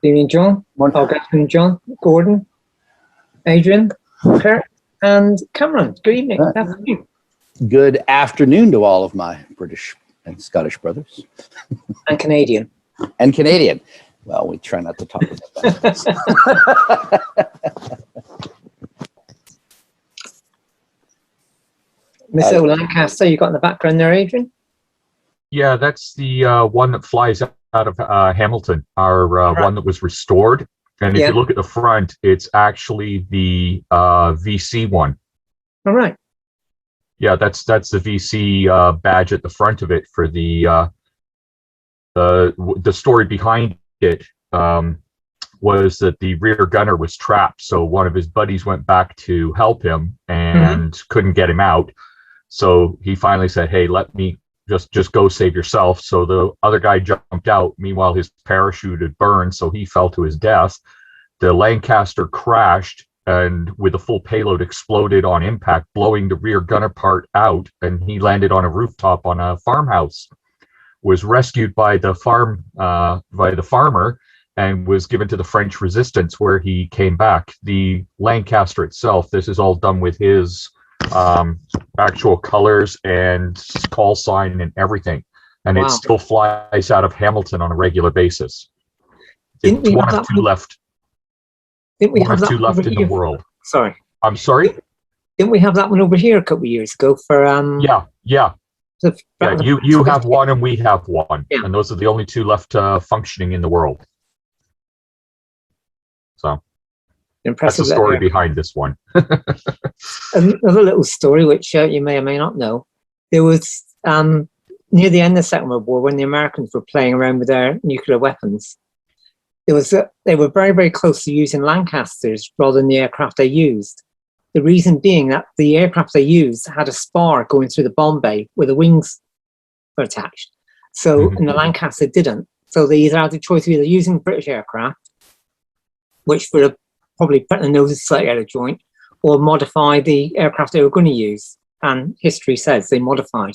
Good evening, John. Good afternoon, John, Gordon, Adrian, Kurt, and Cameron. Good evening. Good afternoon. Good afternoon to all of my British and Scottish brothers. And Canadian. And Canadian. Well, we try not to talk about that. Miss Lancaster, you got in the background there, Adrian? Yeah, that's the one that flies out of Hamilton, our one that was restored. And if you look at the front, it's actually the VC one. All right. Yeah, that's the VC badge at the front of it for the story behind it was that the rear gunner was trapped. So one of his buddies went back to help him and couldn't get him out. So he finally said, "Hey, let me just go save yourself." So the other guy jumped out. Meanwhile, his parachute had burned, so he fell to his death. The Lancaster crashed and with a full payload exploded on impact, blowing the rear gunner part out, and he landed on a rooftop on a farmhouse. Was rescued by the farmer and was given to the French resistance, where he came back. The Lancaster itself, this is all done with his actual colors and call sign and everything, and it still flies out of Hamilton on a regular basis. It's one of two left. Didn't we have two left in the world? Sorry. I'm sorry? Didn't we have that one over here a couple of years ago for Yeah, you have one and we have one. And those are the only two left functioning in the world. So impressive. That's the story behind this one. Another little story which you may or may not know. There was near the end of the Second World War, when the Americans were playing around with their nuclear weapons, they were very, very close to using Lancasters rather than the aircraft they used. The reason being that the aircraft they used had a spar going through the bomb bay where the wings were attached. So, and the Lancaster didn't. So they either had the choice of either using British aircraft, which would have probably put the noses slightly out of joint, or modify the aircraft they were going to use. And history says they modified.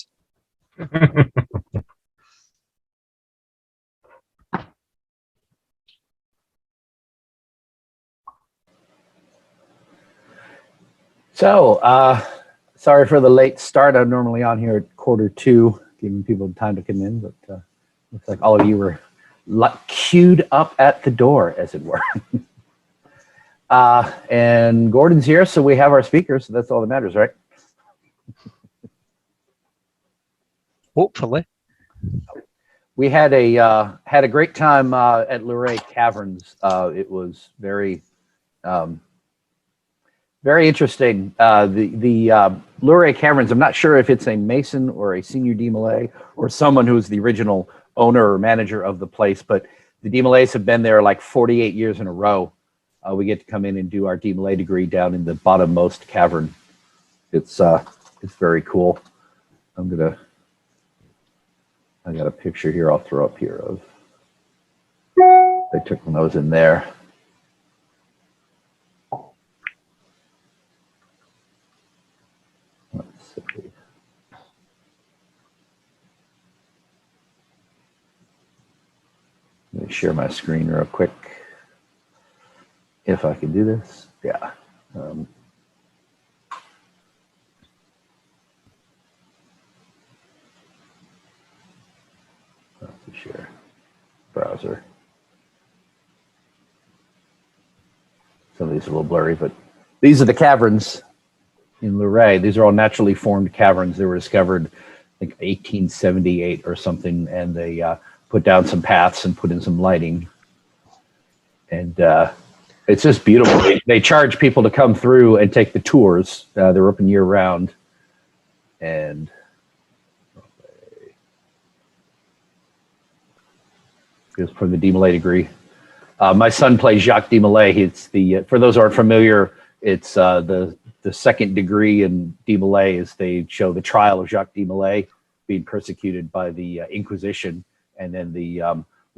So, sorry for the late start. I'm normally on here at 1:45, giving people time to come in, but looks like all of you were queued up at the door, as it were. And Gordon's here, so we have our speakers, so that's all that matters, right? Hopefully. We had a great time at Luray Caverns. It was very interesting. The Luray Caverns, I'm not sure if it's a Mason or a senior DMLA or someone who's the original owner or manager of the place, but the DMLAs have been there like 48 years in a row. We get to come in and do our DMLA degree down in the bottommost cavern. It's very cool. I got a picture here I'll throw up here of, they took when I was in there. Let's see. Let me share my screen real quick. If I can do this, yeah. Let's share browser. Some of these are a little blurry, but these are the caverns in Luray. These are all naturally formed caverns. They were discovered, I think, 1878 or something, and they put down some paths and put in some lighting. And it's just beautiful. They charge people to come through and take the tours. They're open year round. And just for the DMLA degree. My son plays Jacques DMLA. It's the, for those who aren't familiar, it's the second degree in DMLA is they show the trial of Jacques DMLA being persecuted by the Inquisition, and then the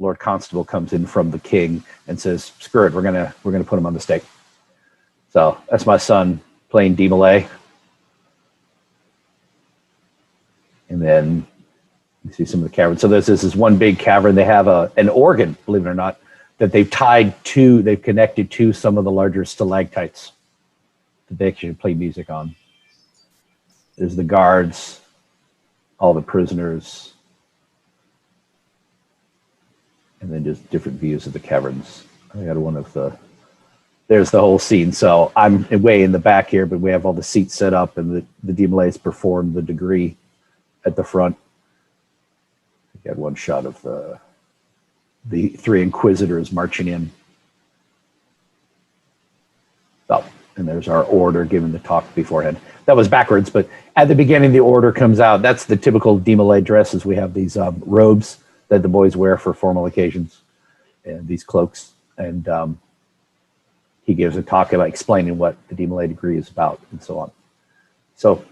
Lord Constable comes in from the king and says, "Screw it, we're gonna put him on the stake." So that's my son playing DMLA. And then you see some of the caverns. So this is one big cavern. They have an organ, believe it or not. that they've connected to some of the larger stalactites that they actually play music on. There's the guards, all the prisoners, and then just different views of the caverns. I got there's the whole scene. So I'm way in the back here, but we have all the seats set up, and the Demolays perform the degree at the front. We had one shot of the three inquisitors marching in. Oh, and there's our order giving the talk beforehand. That was backwards, but at the beginning, the order comes out. That's the typical Demolay dresses. We have these robes that the boys wear for formal occasions, and these cloaks. And he gives a talk about explaining what the Demolay degree is about and so on. So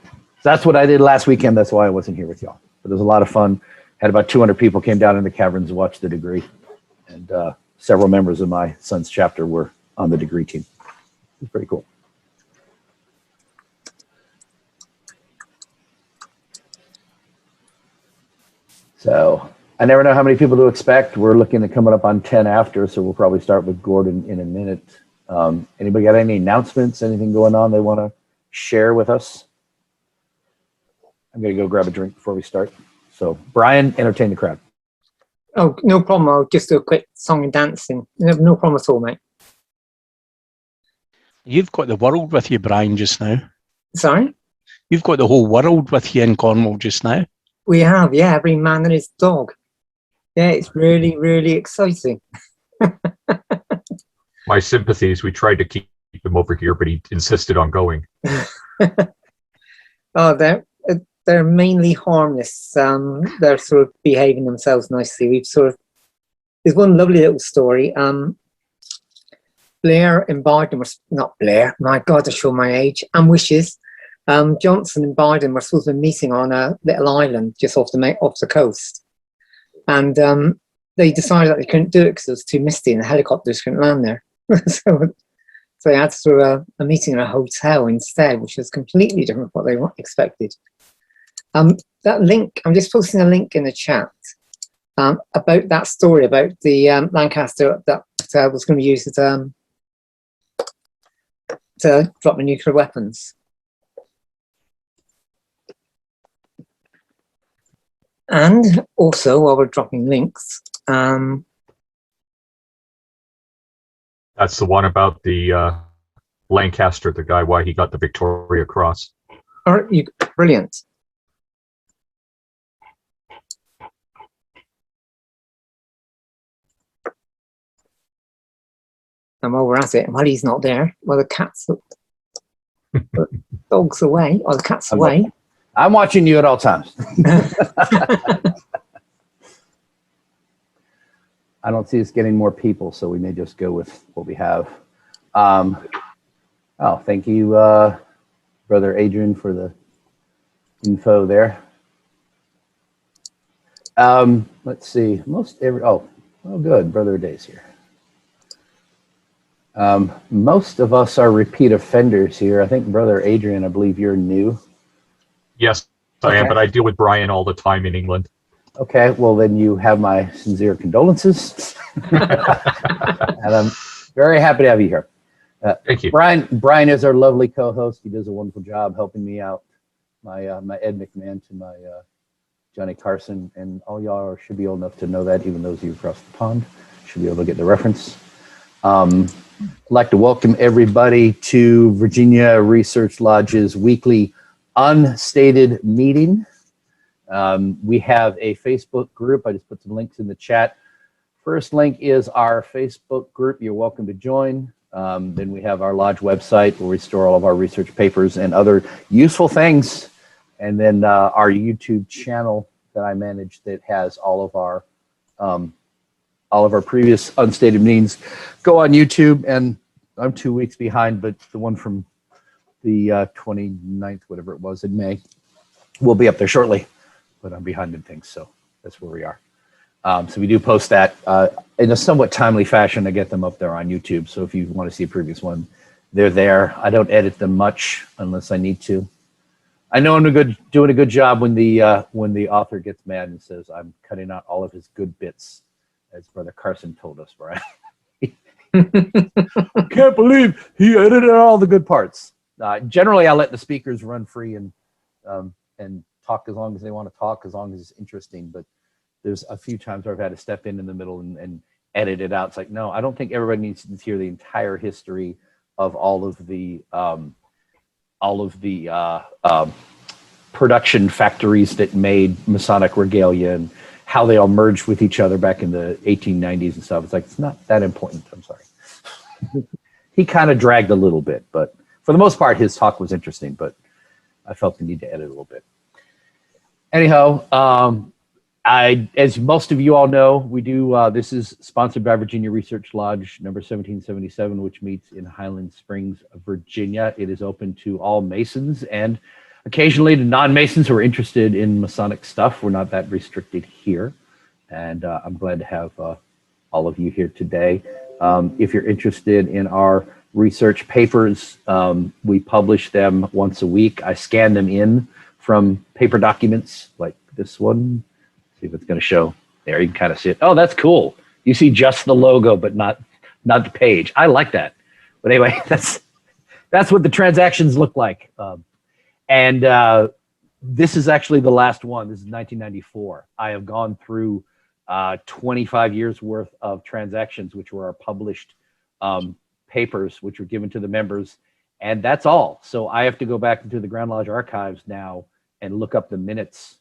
that's what I did last weekend. That's why I wasn't here with y'all. But it was a lot of fun. Had about 200 people came down in the caverns to watch the degree. And several members of my son's chapter were on the degree team. It was pretty cool. So I never know how many people to expect. We're looking at coming up on 10 after, so we'll probably start with Gordon in a minute. Anybody got any announcements, anything going on they want to share with us? I'm going to go grab a drink before we start. So Brian, entertain the crowd. Oh, no problem. I'll just do a quick song and dancing. No problem at all, mate. You've got the world with you, Brian, just now. Sorry? You've got the whole world with you in Cornwall just now. We have, yeah, every man and his dog. Yeah, it's really, really exciting. My sympathies. We tried to keep him over here, but he insisted on going. Oh, they're mainly harmless. They're sort of behaving themselves nicely. There's one lovely little story. Blair and Biden not Blair, my God, to show my age, and Wishes. Johnson and Biden were supposed to be meeting on a little island just off the coast. And they decided that they couldn't do it because it was too misty and the helicopters couldn't land there. so they had to do a meeting in a hotel instead, which was completely different from what they expected. That link, I'm just posting a link in the chat about that story about the Lancaster that was going to be used to drop the nuclear weapons. And also, while we're dropping links, That's the one about the Lancaster, the guy, why he got the Victoria Cross. Brilliant. And while we're at it, while he's not there, well, the dog's away, or the cat's away. I'm watching you at all times. I don't see us getting more people, so we may just go with what we have. Thank you, Brother Adrian, for the info there. Let's see. Good. Brother Day's here. Most of us are repeat offenders here. I think Brother Adrian, I believe you're new. Yes, I am, but I deal with Brian all the time in England. Okay, well then you have my sincere condolences. And I'm very happy to have you here. Thank you. Brian is our lovely co-host. He does a wonderful job helping me out. My Ed McMahon to my Johnny Carson, and all y'all should be old enough to know that, even those of you across the pond should be able to get the reference. I'd like to welcome everybody to Virginia Research Lodge's weekly unstated meeting. We have a Facebook group. I just put some links in the chat. First link is our Facebook group. You're welcome to join. Then we have our lodge website where we store all of our research papers and other useful things. And then our YouTube channel that I manage that has all of our previous unstated meetings go on YouTube. And I'm 2 weeks behind, but the one from the 29th, whatever it was, in May, will be up there shortly. But I'm behind in things, so that's where we are. So we do post that in a somewhat timely fashion to get them up there on YouTube. So if you want to see a previous one, they're there. I don't edit them much unless I need to. I know I'm doing a good job when the author gets mad and says I'm cutting out all of his good bits, as Brother Carson told us, Brian. Can't believe he edited all the good parts. Generally, I let the speakers run free and talk as long as they want to talk, as long as it's interesting. But there's a few times where I've had to step in the middle and edit it out. It's like, no, I don't think everybody needs to hear the entire history of all of the production factories that made Masonic regalia and how they all merged with each other back in the 1890s and stuff. It's like, it's not that important. I'm sorry. He kind of dragged a little bit, but for the most part, his talk was interesting, but I felt the need to edit a little bit. Anyhow, as most of you all know, we do, this is sponsored by Virginia Research Lodge number 1777, which meets in Highland Springs, Virginia. It is open to all Masons and occasionally to non-Masons who are interested in Masonic stuff. We're not that restricted here. And I'm glad to have all of you here today. If you're interested in our research papers, we publish them once a week. I scan them in from paper documents like this one. See if it's going to show. There, you can kind of see it. Oh, that's cool. You see just the logo, but not the page. I like that. But anyway, that's what the transactions look like. This is actually the last one. This is 1994. I have gone through 25 years worth of transactions, which were our published papers, which were given to the members. And that's all. So I have to go back into the Grand Lodge archives now and look up the minutes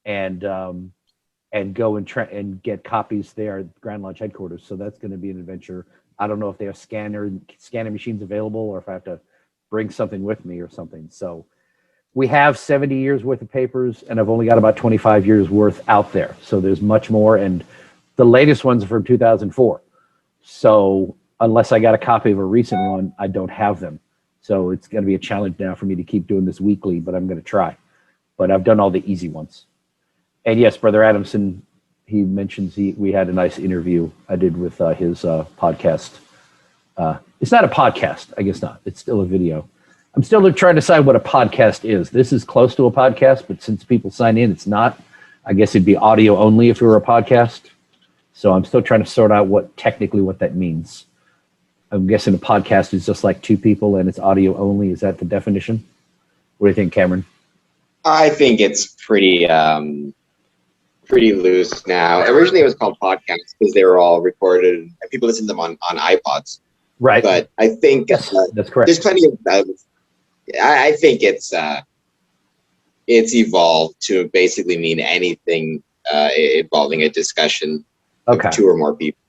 and go and get copies there at Grand Lodge headquarters. So that's going to be an adventure. I don't know if they have scanning machines available or if I have to bring something with me or something. So we have 70 years worth of papers, and I've only got about 25 years worth out there. So there's much more, and the latest ones are from 2004. So unless I got a copy of a recent one, I don't have them. So it's going to be a challenge now for me to keep doing this weekly, but I'm going to try. But I've done all the easy ones. And yes, Brother Adamson, he mentions we had a nice interview I did with his podcast. It's not a podcast, I guess not. It's still a video. I'm still trying to decide what a podcast is. This is close to a podcast, but since people sign in, it's not. I guess it'd be audio only if it were a podcast. So I'm still trying to sort out what that means. I'm guessing a podcast is just like two people and it's audio only. Is that the definition? What do you think, Cameron? I think it's pretty loose now. Originally, it was called podcasts because they were all recorded and people listened to them on iPods. Right. But I think that's correct. There's plenty of. I think it's evolved to basically mean anything involving a discussion of two or more people.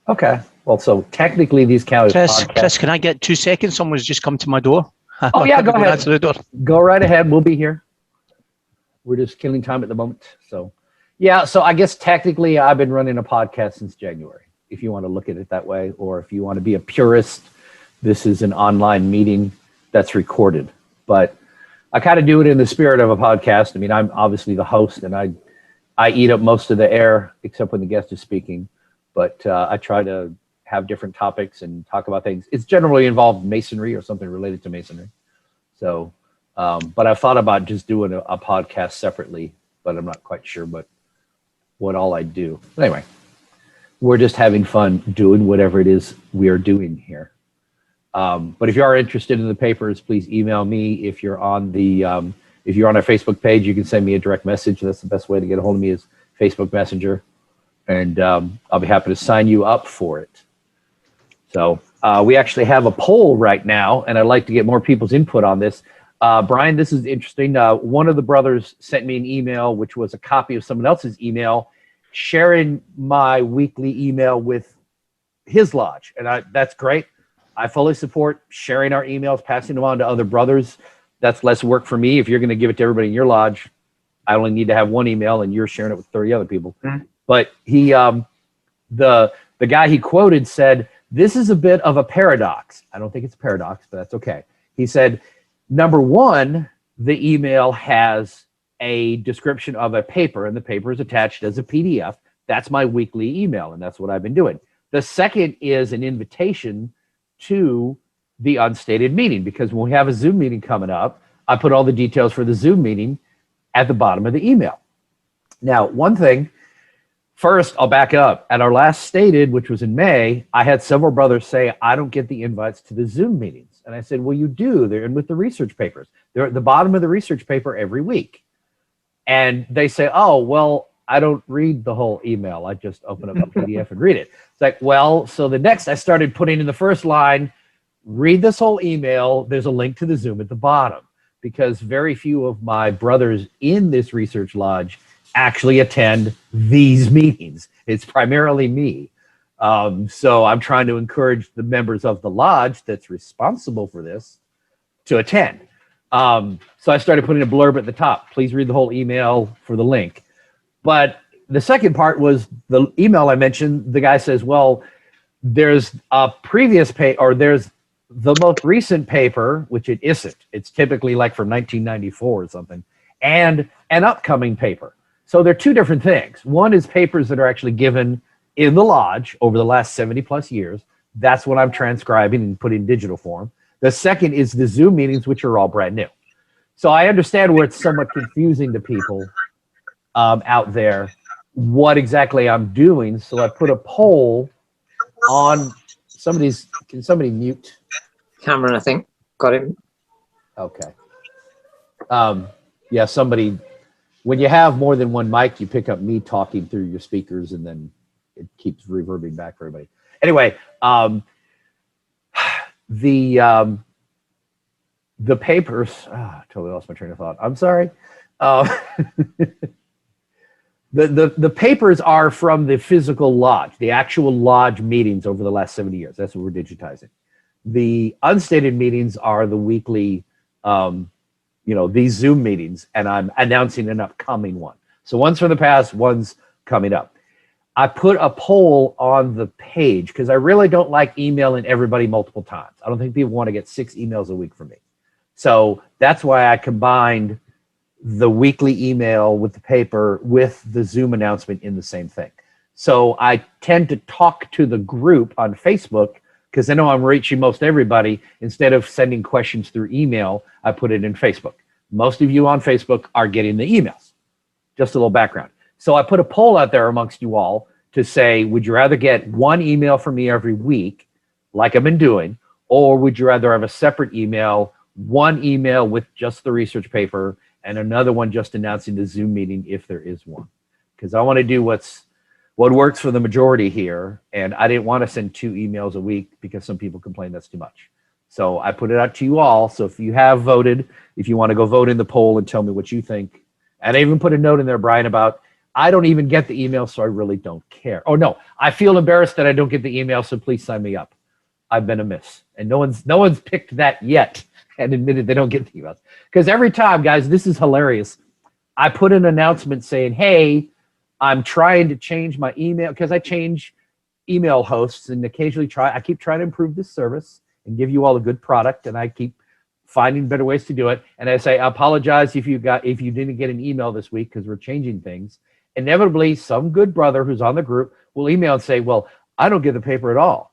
Okay. Well, so technically these count as podcasts. Chris, can I get 2 seconds? Someone's just come to my door. Oh, yeah, go ahead. Answer the door. Go right ahead. We'll be here. We're just killing time at the moment. So, yeah, so I guess technically I've been running a podcast since January, if you want to look at it that way, or if you want to be a purist, this is an online meeting that's recorded. But I kind of do it in the spirit of a podcast. I mean, I'm obviously the host, and I eat up most of the air, except when the guest is speaking. But I try to have different topics and talk about things. It's generally involved Masonry or something related to Masonry. So, but I've thought about just doing a podcast separately, but I'm not quite sure what all I do. But anyway, we're just having fun doing whatever it is we are doing here. But if you are interested in the papers, please email me. If you're on if you're on our Facebook page, you can send me a direct message. That's the best way to get a hold of me is Facebook Messenger. And I'll be happy to sign you up for it. So we actually have a poll right now, and I'd like to get more people's input on this. Brian, this is interesting. One of the brothers sent me an email, which was a copy of someone else's email, sharing my weekly email with his lodge. And that's great. I fully support sharing our emails, passing them on to other brothers. That's less work for me. If you're going to give it to everybody in your lodge, I only need to have one email, and you're sharing it with 30 other people. Mm-hmm. But he, the guy he quoted said, this is a bit of a paradox. I don't think it's a paradox, but that's okay. He said, number one, the email has a description of a paper, and the paper is attached as a PDF. That's my weekly email, and that's what I've been doing. The second is an invitation to the unstated meeting, because when we have a Zoom meeting coming up, I put all the details for the Zoom meeting at the bottom of the email. Now, one thing, First, I'll back up. At our last stated, which was in May, I had several brothers say, I don't get the invites to the Zoom meetings. And I said, well, you do. They're in with the research papers. They're at the bottom of the research paper every week. And they say, oh, well, I don't read the whole email. I just open up the PDF and read it. It's like, well, so the next I started putting in the first line, read this whole email. There's a link to the Zoom at the bottom, because very few of my brothers in this research lodge actually attend these meetings. It's primarily me. So I'm trying to encourage the members of the lodge that's responsible for this to attend. So I started putting a blurb at the top. Please read the whole email for the link. But the second part was the email I mentioned. The guy says, well, there's a previous or there's the most recent paper, which it isn't. It's typically like from 1994 or something, and an upcoming paper. So they're two different things. One is papers that are actually given in the lodge over the last 70 plus years. That's what I'm transcribing and put in digital form. The second is the Zoom meetings, which are all brand new. So I understand where it's somewhat confusing to people out there what exactly I'm doing. So I put a poll on can somebody mute? Cameron, I think, got him. Okay. Yeah, somebody, when you have more than one mic, you pick up me talking through your speakers and then it keeps reverbing back for everybody. Anyway, the papers, totally lost my train of thought. I'm sorry. The papers are from the physical lodge, the actual lodge meetings over the last 70 years. That's what we're digitizing. The unstated meetings are the weekly, these Zoom meetings, and I'm announcing an upcoming one. So one's from the past, one's coming up. I put a poll on the page because I really don't like emailing everybody multiple times. I don't think people want to get 6 emails a week from me. So that's why I combined the weekly email with the paper with the Zoom announcement in the same thing. So I tend to talk to the group on Facebook because I know I'm reaching most everybody. Instead of sending questions through email, I put it in Facebook. Most of you on Facebook are getting the emails. Just a little background. So I put a poll out there amongst you all to say, would you rather get one email from me every week, like I've been doing, or would you rather have a separate email, one email with just the research paper, and another one just announcing the Zoom meeting if there is one? Because I want to do what works for the majority here, and I didn't want to send 2 emails a week because some people complain that's too much. So I put it out to you all. So if you have voted, if you want to go vote in the poll and tell me what you think, and I even put a note in there, Brian, about I don't even get the email, so I really don't care. Oh no, I feel embarrassed that I don't get the email, so please sign me up. I've been amiss, and no one's picked that yet and admitted they don't get the emails. Because every time, guys, this is hilarious. I put an announcement saying, hey, I'm trying to change my email because I change email hosts and occasionally I keep trying to improve this service and give you all a good product, and I keep finding better ways to do it. And I say, I apologize if you didn't get an email this week because we're changing things. Inevitably, some good brother who's on the group will email and say, well, I don't get the paper at all.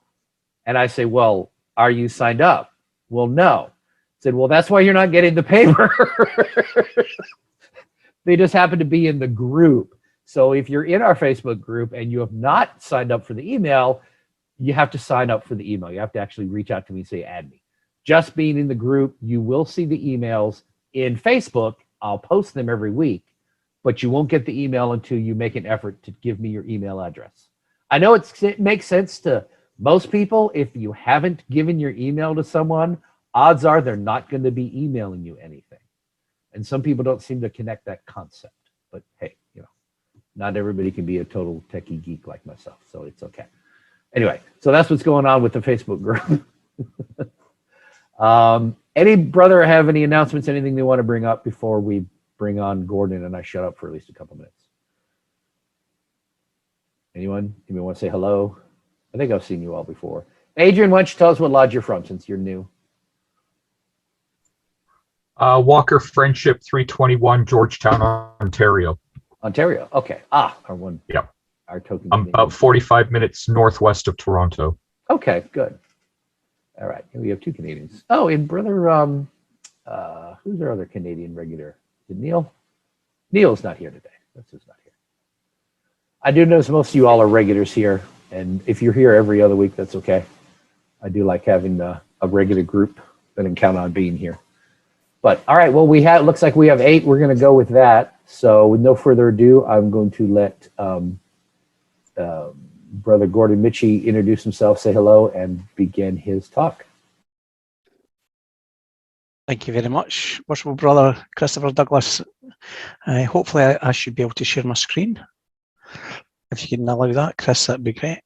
And I say, well, are you signed up? Well, no. I said, well, that's why you're not getting the paper. They just happen to be in the group. So if you're in our Facebook group and you have not signed up for the email, you have to sign up for the email. You have to actually reach out to me and say, add me. Just being in the group, you will see the emails in Facebook. I'll post them every week, but you won't get the email until you make an effort to give me your email address. I know it makes sense to most people. If you haven't given your email to someone, odds are they're not going to be emailing you anything. And some people don't seem to connect that concept. But hey, not everybody can be a total techie geek like myself, so it's okay. Anyway, so that's what's going on with the Facebook group. Any brother have any announcements, anything they want to bring up before we bring on Gordon and I shut up for at least a couple minutes? Anyone want to say hello? I think I've seen you all before. Adrian, why don't you tell us what lodge you're from since you're new? Walker Friendship 321, Georgetown, Ontario. Ontario. Okay. Our one. Yep. Our token. I'm about 45 minutes northwest of Toronto. Okay, good. All right. We have 2 Canadians. Oh, and brother, who's our other Canadian regular? Is it Neil? Neil's not here today. That's who's not here. I do notice most of you all are regulars here, and if you're here every other week, that's okay. I do like having a regular group that can count on being here. But all right, well, looks like we have 8. We're going to go with that. So with no further ado, I'm going to let Brother Gordon Michie introduce himself, say hello, and begin his talk. Thank you very much, Worshipful Brother Christopher Douglas. Hopefully I should be able to share my screen. If you can allow that, Chris, that'd be great.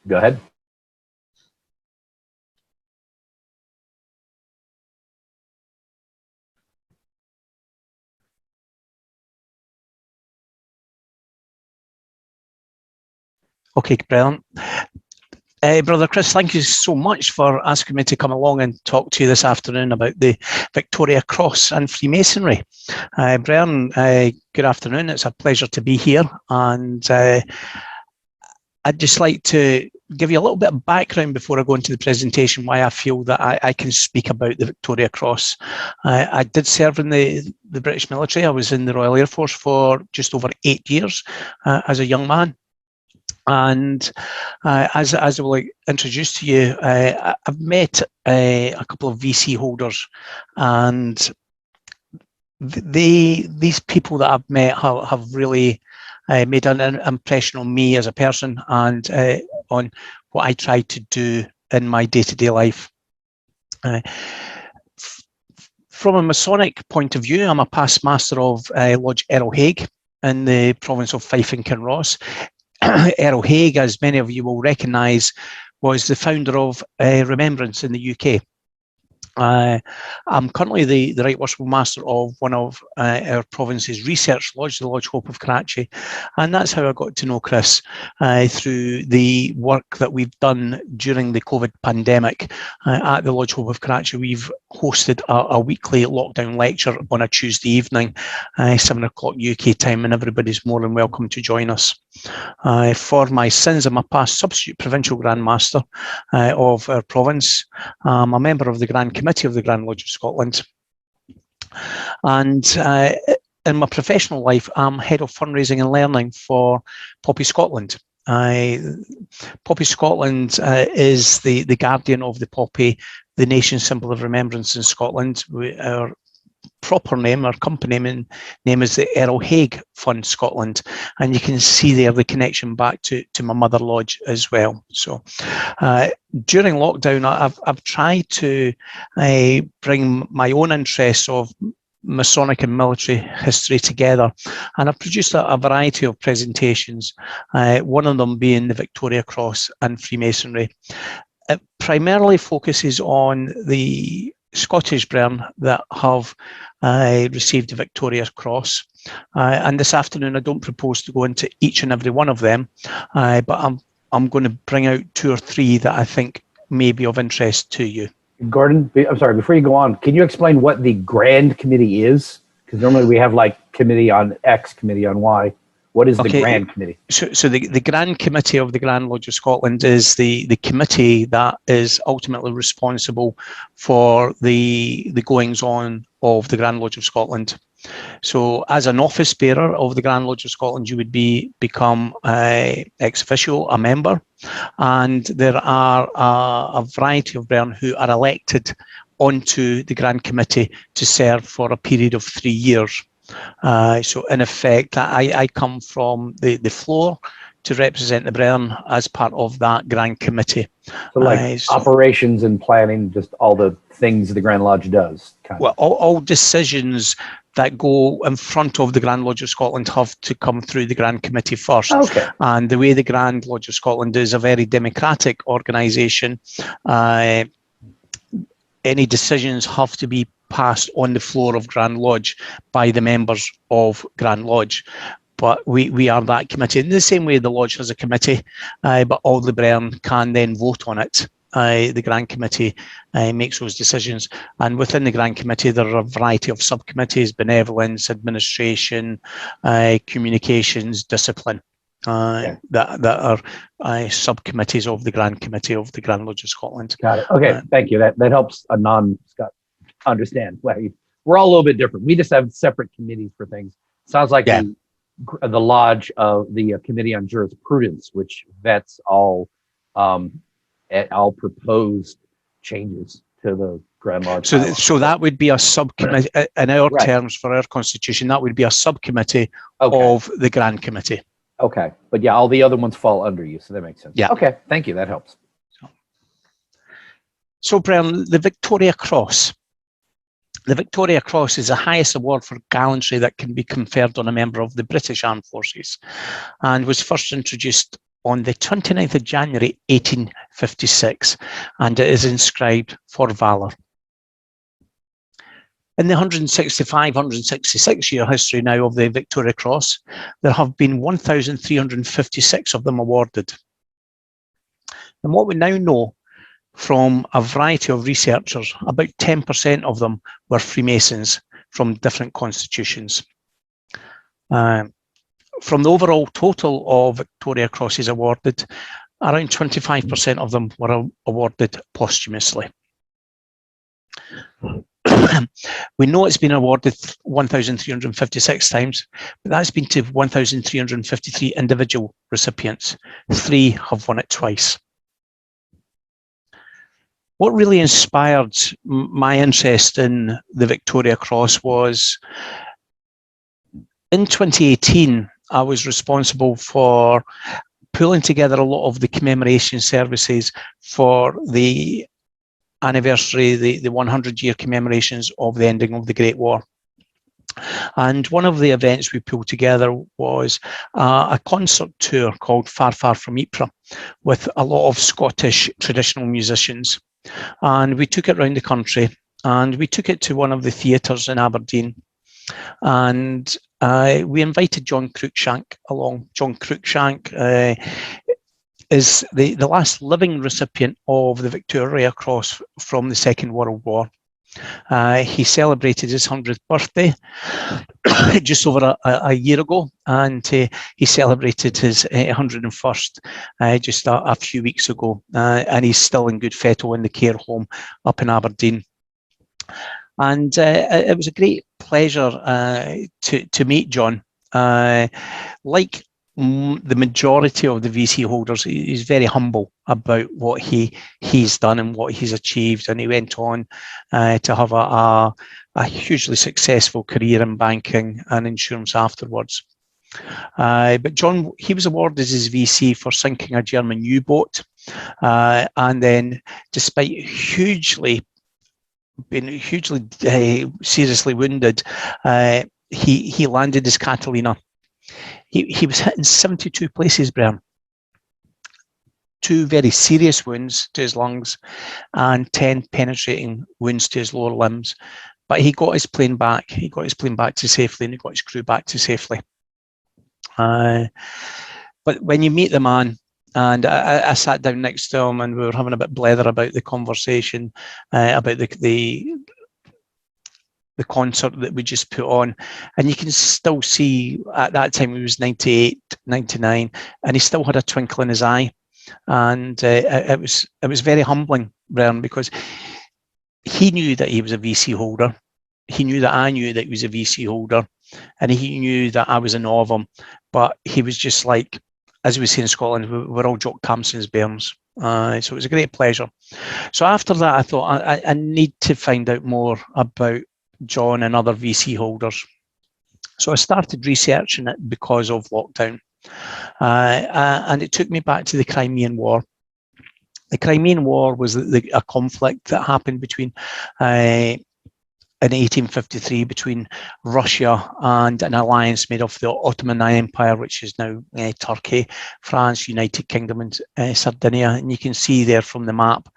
Go ahead. Okay, brilliant. Brother Chris, thank you so much for asking me to come along and talk to you this afternoon about the Victoria Cross and Freemasonry. Brian, good afternoon. It's a pleasure to be here, and I'd just like to give you a little bit of background before I go into the presentation, why I feel that I can speak about the Victoria Cross. I did serve in the British military. I was in the Royal Air Force for just over 8 years as a young man. And as I will introduce to you, I've met a couple of VC holders, and these people that I've met have really made an impression on me as a person and on what I try to do in my day-to-day life. From a Masonic point of view, I'm a past master of Lodge Errol Hague in the province of Fife and Kinross. Errol Hague, as many of you will recognise, was the founder of Remembrance in the UK. I'm currently the Right Worshipful Master of one of our province's research lodge, the Lodge Hope of Karachi, and that's how I got to know Chris through the work that we've done during the COVID pandemic at the Lodge Hope of Karachi. We've hosted a weekly lockdown lecture on a Tuesday evening, 7 o'clock UK time, and everybody's more than welcome to join us. For my sins, I'm a past substitute provincial Grand Master of our province. I'm a member of the Grand Committee of the Grand Lodge of Scotland. And in my professional life, I'm Head of Fundraising and Learning for Poppy Scotland. Poppy Scotland is the guardian of the poppy, the nation symbol of remembrance in Scotland. Our proper name, our company name is the Errol Hague Fund Scotland, and you can see there the connection back to my mother lodge as well. So during lockdown, I've tried to bring my own interests of Masonic and military history together, and I've produced a variety of presentations, one of them being the Victoria Cross and Freemasonry. It primarily focuses on the Scottish brethren that have received the Victoria Cross, and this afternoon I don't propose to go into each and every one of them, but I'm going to bring out 2 or 3 that I think may be of interest to you. Gordon, I'm sorry, before you go on, can you explain what the Grand Committee is? Because normally we have like committee on X, committee on Y. What is the Grand Committee? So the Grand Committee of the Grand Lodge of Scotland is the committee that is ultimately responsible for the goings-on of the Grand Lodge of Scotland. So as an office bearer of the Grand Lodge of Scotland, you would become ex officio, a member, and there are a variety of brethren who are elected onto the Grand Committee to serve for a period of 3 years. So in effect, I come from the floor to represent the brethren as part of that Grand Committee. So like operations and planning, just all the things the Grand Lodge does. Well, all decisions that go in front of the Grand Lodge of Scotland have to come through the Grand Committee first. Okay. And the way the Grand Lodge of Scotland is a very democratic organisation, any decisions have to be passed on the floor of Grand Lodge by the members of Grand Lodge. But we are that committee. In the same way the Lodge has a committee, but all the brethren can then vote on it. The Grand Committee makes those decisions. And within the Grand Committee, there are a variety of subcommittees: benevolence, administration, communications, discipline. that are subcommittees of the Grand Committee of the Grand Lodge of Scotland. Got it. Okay, thank you. That helps a non-Scot understand. We're all a little bit different. We just have separate committees for things. Sounds like the lodge of the Committee on Jurisprudence, which vets all proposed changes to the Grand Lodge. So that would be a subcommittee in our terms for our constitution. That would be a subcommittee of the Grand Committee. Okay, but yeah, all the other ones fall under you, so that makes sense. Yeah. Okay, thank you. That helps. So, Brian, the Victoria Cross. The Victoria Cross is the highest award for gallantry that can be conferred on a member of the British Armed Forces, and was first introduced on the 29th of January 1856, and it is inscribed for valour. In the 165 year history now of the Victoria Cross, there have been 1,356 of them awarded. And what we now know from a variety of researchers, about 10% of them were Freemasons from different constitutions. From the overall total of Victoria Crosses awarded, around 25% of them were awarded posthumously. We know it's been awarded 1,356 times, but that's been to 1,353 individual recipients. 3 have won it twice. What really inspired my interest in the Victoria Cross was in 2018, I was responsible for pulling together a lot of the commemoration services for the anniversary, the 100-year commemorations of the ending of the Great War. And one of the events we pulled together was a concert tour called Far, Far from Ypres with a lot of Scottish traditional musicians. And we took it around the country, and we took it to one of the theatres in Aberdeen. And we invited John Cruikshank along. John Cruikshank is the last living recipient of the Victoria Cross from the Second World War. He celebrated his 100th birthday just over a year ago, and he celebrated his 101st just a few weeks ago, and he's still in good fettle in the care home up in Aberdeen. And it was a great pleasure to meet John. Like the majority of the VC holders, he's very humble about what he's done and what he's achieved, and he went on to have a hugely successful career in banking and insurance afterwards. But John, he was awarded his VC for sinking a German U-boat, and then, despite being hugely seriously wounded, he landed his Catalina. He was hit in 72 places, Brian. 2 very serious wounds to his lungs and 10 penetrating wounds to his lower limbs. But he got his plane back. He got his plane back to safely, and he got his crew back to safely. But when you meet the man, and I sat down next to him, and we were having a bit blether about the conversation, about the concert that we just put on, and you can still see at that time he was 98, 99, and he still had a twinkle in his eye, and it was very humbling, Brian, because he knew that he was a VC holder, he knew that I knew that he was a VC holder, and he knew that I was in awe of him, but he was just like, as we say in Scotland, we're all Jock Thompson's bairns. So it was a great pleasure. So after that, I thought I need to find out more about John and other VC holders. So I started researching it because of lockdown. And it took me back to the Crimean War. The Crimean War was a conflict that happened between in 1853 between Russia and an alliance made of the Ottoman Empire, which is now Turkey, France, United Kingdom, and Sardinia. And you can see there from the map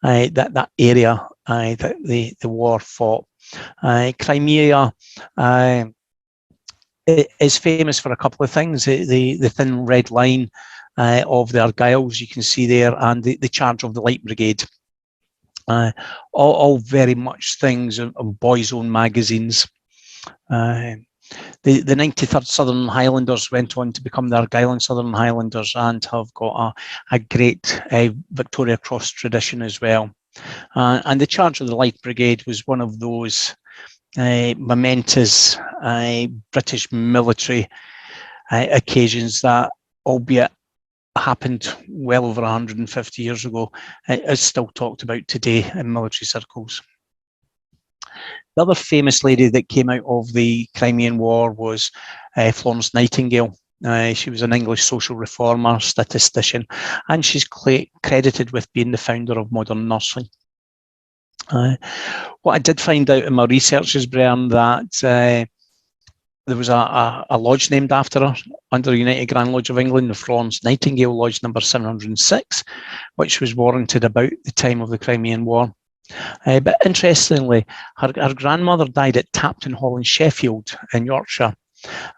that area that the war fought. Crimea is famous for a couple of things. The thin red line of the Argylls, you can see there, and the charge of the Light Brigade. All very much things on Boys' Own magazines. The 93rd Southern Highlanders went on to become the Argyll Southern Highlanders and have got a great Victoria Cross tradition as well. And the Charge of the Light Brigade was one of those momentous British military occasions that, albeit happened well over 150 years ago, is still talked about today in military circles. The other famous lady that came out of the Crimean War was Florence Nightingale. She was an English social reformer, statistician, and she's credited with being the founder of modern nursing. What I did find out in my research is, Brian, that there was a lodge named after her under the United Grand Lodge of England, the Florence Nightingale Lodge number 706, which was warranted about the time of the Crimean War. But interestingly, her grandmother died at Tapton Hall in Sheffield in Yorkshire.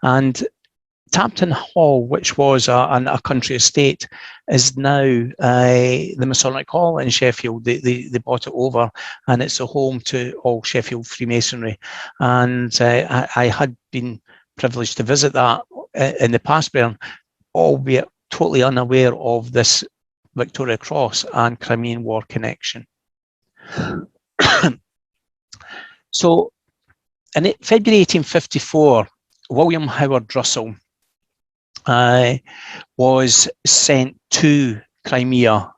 And Tapton Hall, which was a country estate, is now the Masonic Hall in Sheffield. They bought it over, and it's a home to all Sheffield Freemasonry. And I had been privileged to visit that in the past, Brian, albeit totally unaware of this Victoria Cross and Crimean War connection. So in February 1854, William Howard Russell was sent to Crimea.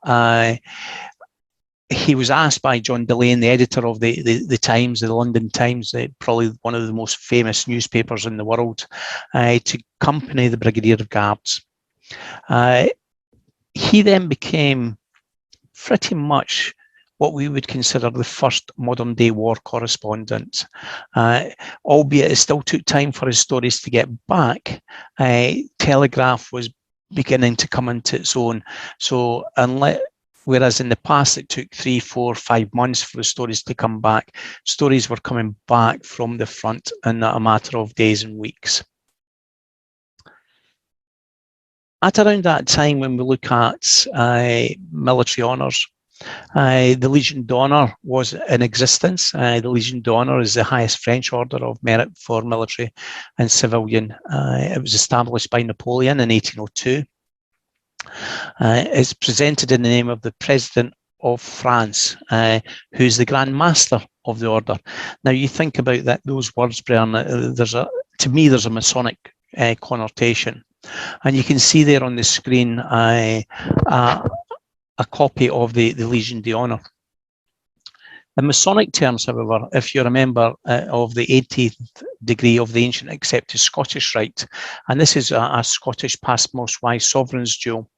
He was asked by John Delane, the editor of the Times, the London Times, probably one of the most famous newspapers in the world, to accompany the Brigadier of Guards. He then became pretty much what we would consider the first modern day war correspondent. Albeit it still took time for his stories to get back, telegraph was beginning to come into its own. So whereas in the past it took 3, 4, 5 months for the stories to come back, stories were coming back from the front in a matter of days and weeks. At around that time, when we look at military honours, the Legion d'Honneur was in existence. The Legion d'Honneur is the highest French order of merit for military and civilian. It was established by Napoleon in 1802. It's presented in the name of the President of France, who's the Grand Master of the order. Now, you think about those words, Brian, to me, there's a Masonic connotation. And you can see there on the screen a copy of the Legion d'Honneur. In Masonic terms, however, if you remember of the 18th degree of the ancient accepted Scottish Rite, and this is a Scottish past most wise sovereigns jewel,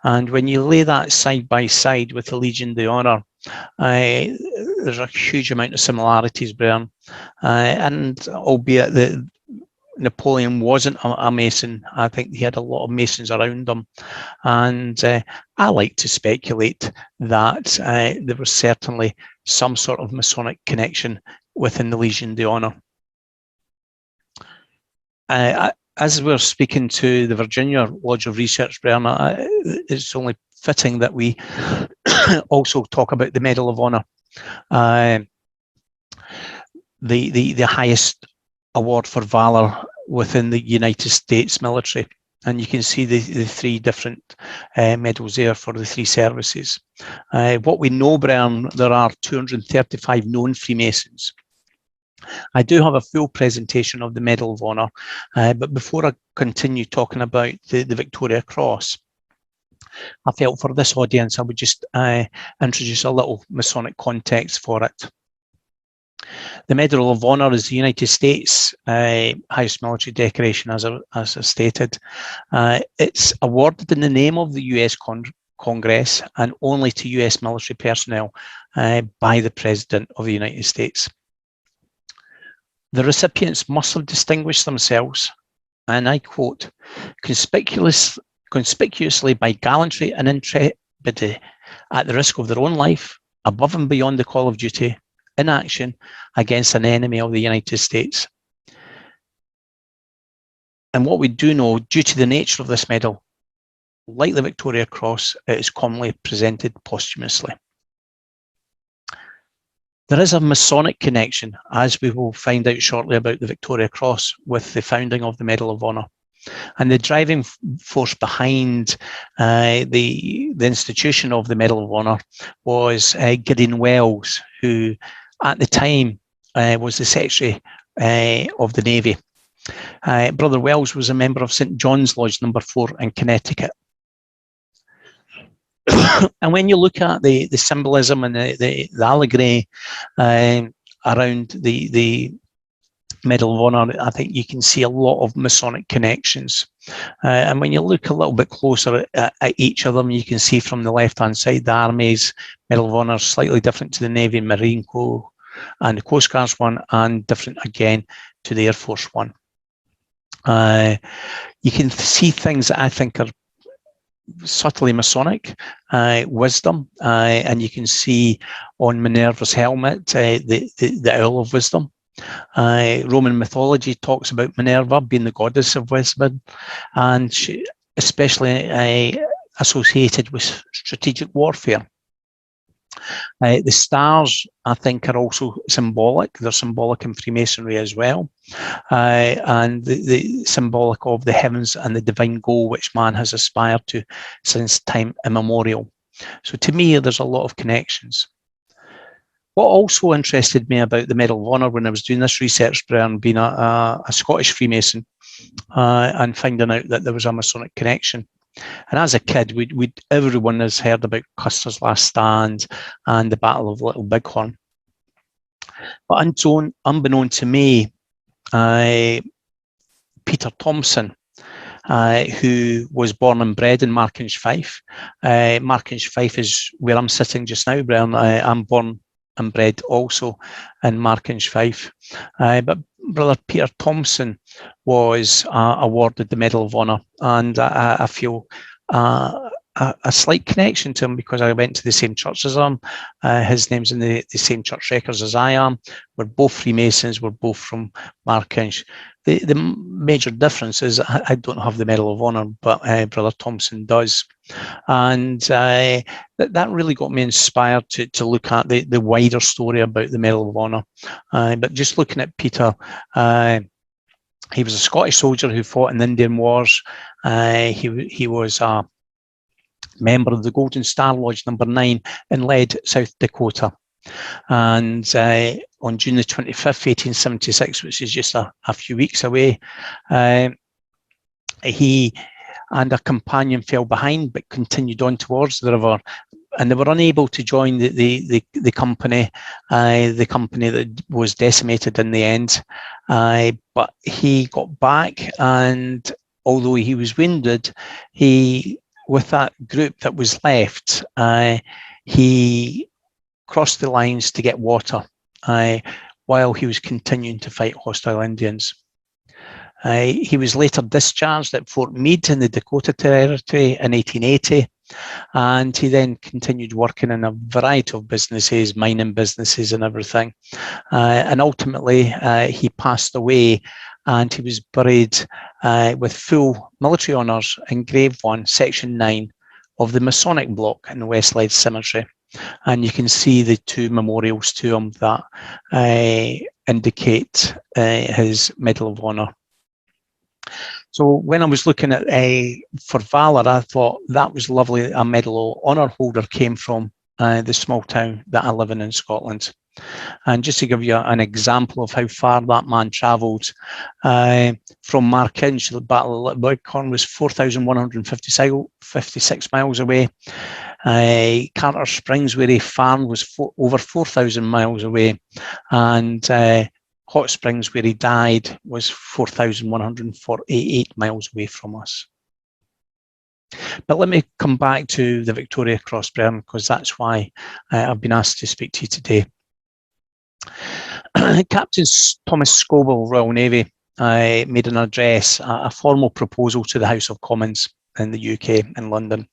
and when you lay that side by side with the Legion d'Honneur, there's a huge amount of similarities, Brian, and albeit Napoleon wasn't a Mason, I think he had a lot of Masons around him. And I like to speculate that there was certainly some sort of Masonic connection within the Legion d'Honneur. As we're speaking to the Virginia Lodge of Research, Brian, it's only fitting that we also talk about the Medal of Honor, the highest award for valor within the United States military. And you can see the 3 different medals there for the 3 services. What we know, Brian, there are 235 known Freemasons. I do have a full presentation of the Medal of Honor, but before I continue talking about the Victoria Cross, I felt for this audience I would just introduce a little Masonic context for it. The Medal of Honor is the United States highest military decoration, as I stated. It's awarded in the name of the US Congress and only to US military personnel by the President of the United States. The recipients must have distinguished themselves, and I quote, conspicuously by gallantry and intrepidity at the risk of their own life, above and beyond the call of duty, in action against an enemy of the United States. And what we do know, due to the nature of this medal, like the Victoria Cross, it is commonly presented posthumously. There is a Masonic connection, as we will find out shortly about the Victoria Cross, with the founding of the Medal of Honour. And the driving force behind the institution of the Medal of Honour was Gideon Wells, who at the time was the Secretary of the Navy. Brother Wells was a member of St John's Lodge No. 4 in Connecticut. And when you look at the symbolism and the allegory around the Medal of Honour, I think you can see a lot of Masonic connections. And when you look a little bit closer at each of them, you can see from the left-hand side, the Army's Medal of Honour is slightly different to the Navy and Marine Corps and the Coast Guard's one, and different again to the Air Force one. You can see things that I think are subtly Masonic, wisdom, and you can see on Minerva's helmet the Owl of Wisdom. Roman mythology talks about Minerva being the goddess of wisdom, and she especially associated with strategic warfare. The stars, I think, are also symbolic. They're symbolic in Freemasonry as well, and the symbolic of the heavens and the divine goal which man has aspired to since time immemorial. So to me, there's a lot of connections. What also interested me about the Medal of Honour when I was doing this research, Brian, being a Scottish Freemason, and finding out that there was a Masonic connection. And as a kid, everyone has heard about Custer's Last Stand and the Battle of Little Bighorn. But unbeknown to me, Peter Thompson, who was born and bred in Markinch Fife. Markinch Fife is where I'm sitting just now, Brian. I'm born and bred also in Markinch Fife. But Brother Peter Thompson was awarded the Medal of Honour, and I feel a slight connection to him because I went to the same church as him. His name's in the same church records as I am. We're both Freemasons. We're both from Markinch. The major difference is I don't have the Medal of Honour, but Brother Thompson does. And that really got me inspired to look at the wider story about the Medal of Honour. But just looking at Peter, he was a Scottish soldier who fought in the Indian Wars. He was a member of the Golden Star Lodge No. 9 in Lead, South Dakota. And on June the 25th, 1876, which is just a few weeks away, he and a companion fell behind but continued on towards the river, and they were unable to join the company that was decimated in the end. But he got back, and although he was wounded, with that group that was left, he crossed the lines to get water while he was continuing to fight hostile Indians. He was later discharged at Fort Meade in the Dakota Territory in 1880, and he then continued working in a variety of businesses, mining businesses and everything. And ultimately, he passed away, and he was buried with full military honours in Grave 1, Section 9 of the Masonic block in the Westleigh Cemetery. And you can see the two memorials to him that indicate his Medal of Honour. So when I was looking at for Valour, I thought that was lovely. A Medal of Honour holder came from the small town that I live in Scotland. And just to give you an example of how far that man travelled, from Markinch, the Battle of Little Bighorn was 4,156 miles away. Carter Springs, where he farmed, was over 4,000 miles away. And Hot Springs, where he died, was 4,148 miles away from us. But let me come back to the Victoria Cross, Brian, because that's why I've been asked to speak to you today. Captain Thomas Scobell, Royal Navy, made an address, a formal proposal to the House of Commons in the UK, in London,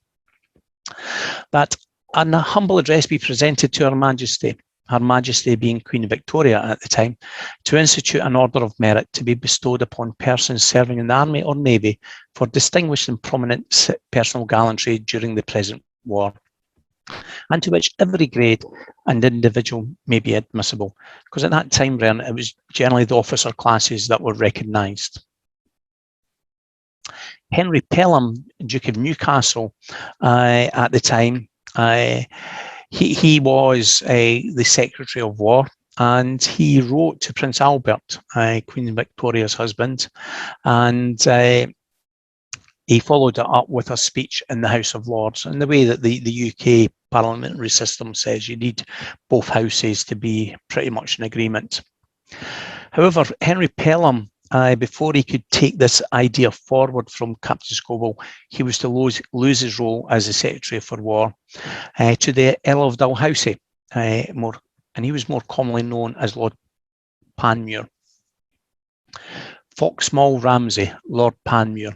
that a humble address be presented to Her Majesty being Queen Victoria at the time, to institute an order of merit to be bestowed upon persons serving in the Army or Navy for distinguished and prominent personal gallantry during the present war. and to which every grade and individual may be admissible. Because at that time, Brian, it was generally the officer classes that were recognised. Henry Pelham, Duke of Newcastle, at the time, he was the Secretary of War, and he wrote to Prince Albert, Queen Victoria's husband, and he followed it up with a speech in the House of Lords. And the way that the UK parliamentary system says, you need both houses to be pretty much in agreement. However, Henry Pelham, before he could take this idea forward from Captain Scoville, he was to lose his role as the Secretary for War to the Earl of Dalhousie, and he was more commonly known as Lord Panmure. Foxmall Ramsay, Lord Panmure.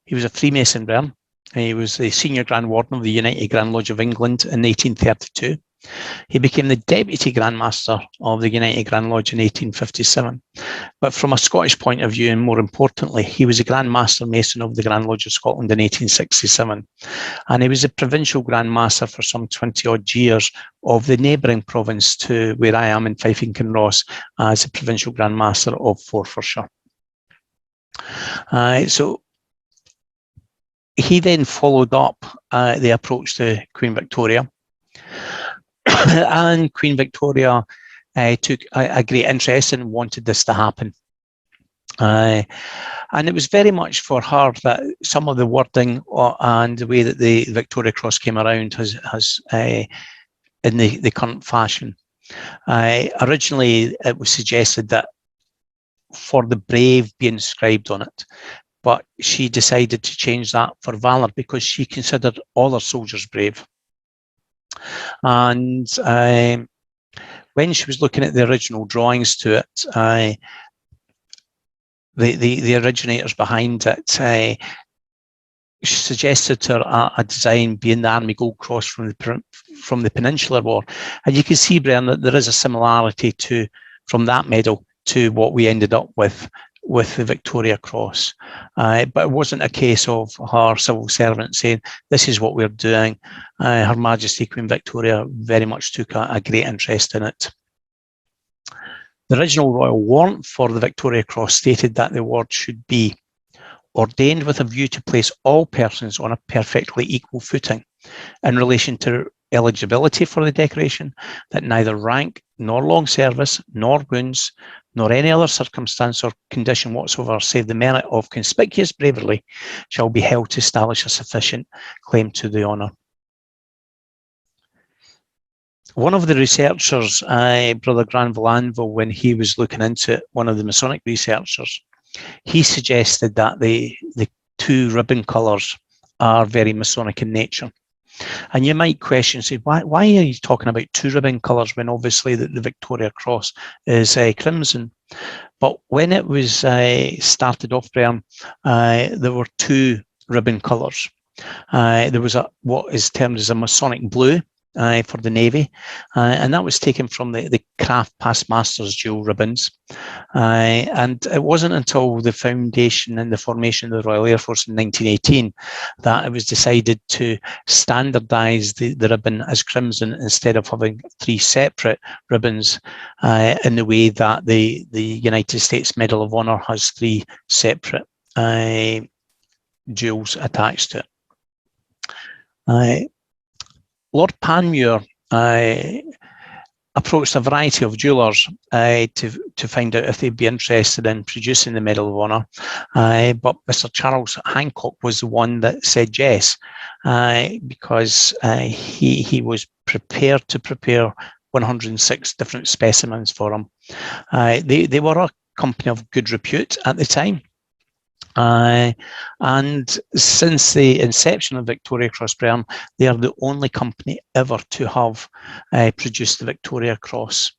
He was a Freemason, Brian. He was the Senior Grand Warden of the United Grand Lodge of England in 1832. He became the Deputy Grand Master of the United Grand Lodge in 1857. But from a Scottish point of view, and more importantly, he was the Grand Master Mason of the Grand Lodge of Scotland in 1867. And he was the Provincial Grand Master for some 20 odd years of the neighbouring province to where I am in Fife and Kinross as the Provincial Grand Master of Forfarshire. So he then followed up the approach to Queen Victoria. And Queen Victoria took a great interest and wanted this to happen. And it was very much for her that some of the wording and the way that the Victoria Cross came around has in the current fashion. Originally, it was suggested that for the brave be inscribed on it, but she decided to change that for valour because she considered all her soldiers brave. And when she was looking at the original drawings to it, the originators behind it suggested to her a design being the Army Gold Cross from the Peninsular War. And you can see, Brian, that there is a similarity from that medal to what we ended up with the Victoria Cross. But it wasn't a case of her civil servant saying, this is what we're doing. Her Majesty Queen Victoria very much took a great interest in it. The original royal warrant for the Victoria Cross stated that the award should be ordained with a view to place all persons on a perfectly equal footing in relation to eligibility for the decoration, that neither rank, nor long service, nor wounds, nor any other circumstance or condition whatsoever, save the merit of conspicuous bravery, shall be held to establish a sufficient claim to the honour. One of the researchers, Brother Granville Anvil, when he was looking into it, one of the Masonic researchers, he suggested that the two ribbon colours are very Masonic in nature. And you might question, say, why are you talking about two ribbon colours when obviously the Victoria Cross is crimson? But when it was started off, Brian, there were two ribbon colours. There was what is termed as a Masonic blue for the Navy, and that was taken from the Craft Past Masters dual ribbons. And it wasn't until the foundation and the formation of the Royal Air Force in 1918 that it was decided to standardise the ribbon as crimson instead of having three separate ribbons in the way that the United States Medal of Honor has three separate jewels attached to it. Lord Panmure approached a variety of jewellers to find out if they'd be interested in producing the Medal of Honor, but Mr. Charles Hancock was the one that said yes, because he was prepared to prepare 106 different specimens for him. They were a company of good repute at the time. And since the inception of Victoria Cross, Brian, they are the only company ever to have produced the Victoria Cross.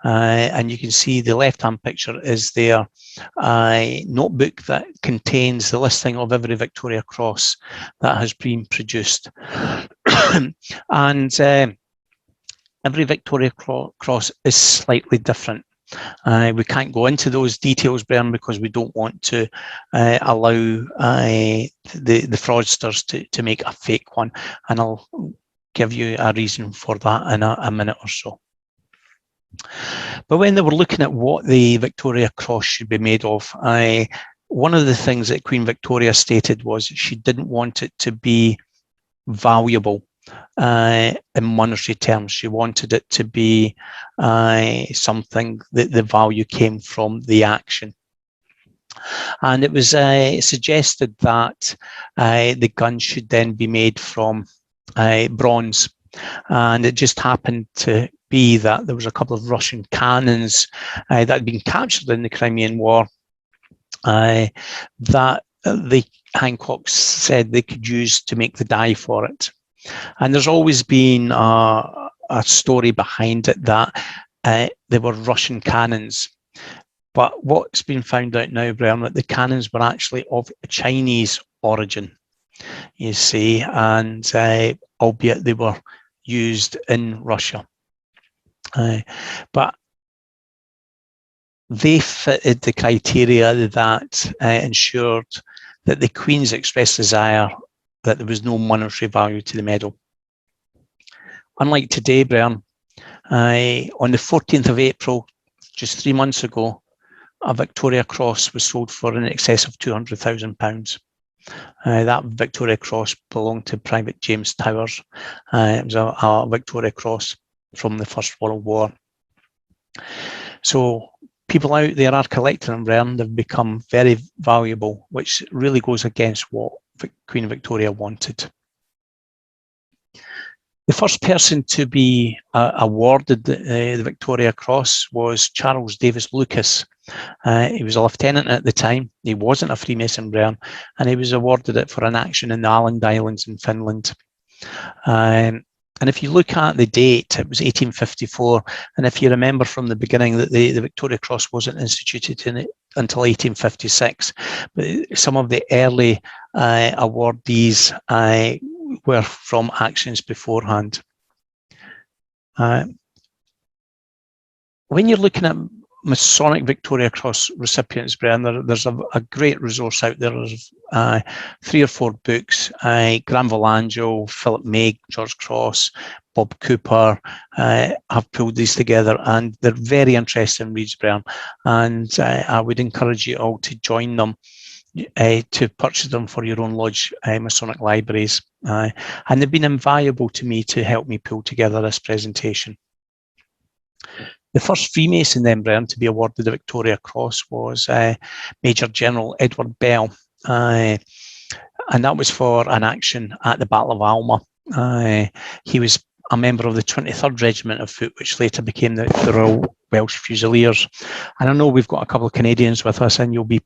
And you can see the left-hand picture is their notebook that contains the listing of every Victoria Cross that has been produced. And every Victoria Cross is slightly different. We can't go into those details, Brian, because we don't want to allow the fraudsters to make a fake one. And give you a reason for that in a minute or so. But when they were looking at what the Victoria Cross should be made of, one of the things that Queen Victoria stated was she didn't want it to be valuable in monetary terms. She wanted it to be something that the value came from the action. And it was suggested that the gun should then be made from bronze. And it just happened to be that there was a couple of Russian cannons that had been captured in the Crimean War that the Hancocks said they could use to make the die for it. And there's always been a story behind it that they were Russian cannons. But what's been found out now, Brian, that the cannons were actually of Chinese origin, you see, and albeit they were used in Russia. But they fitted the criteria that ensured that the Queen's expressed desire that there was no monetary value to the medal. Unlike today, Brian, on the 14th of April, just 3 months ago, a Victoria Cross was sold for in excess of £200,000. That Victoria Cross belonged to Private James Towers. It was a Victoria Cross from the First World War. So people out there are collecting them, Brian. They've become very valuable, which really goes against what Queen Victoria wanted. The first person to be awarded the Victoria Cross was Charles Davis Lucas. He was a lieutenant at the time. He wasn't a Freemason, Brian, and he was awarded it for an action in the Åland Islands in Finland. And if you look at the date, it was 1854. And if you remember from the beginning that the Victoria Cross wasn't instituted until 1856, but some of the early awardees were from actions beforehand. When you're looking at Masonic Victoria Cross recipients, Brian, there's a great resource out there. There's 3 or 4 books. Granville Angel, Philip May, George Cross, Bob Cooper have pulled these together, and they're very interesting reads, Brian. And I would encourage you all to join them, to purchase them for your own lodge Masonic libraries. And they've been invaluable to me to help me pull together this presentation. The first Freemason then, Brian, to be awarded the Victoria Cross was Major General Edward Bell. And that was for an action at the Battle of Alma. He was a member of the 23rd Regiment of Foot, which later became the Royal Welsh Fusiliers. And I know we've got a couple of Canadians with us, and you'll be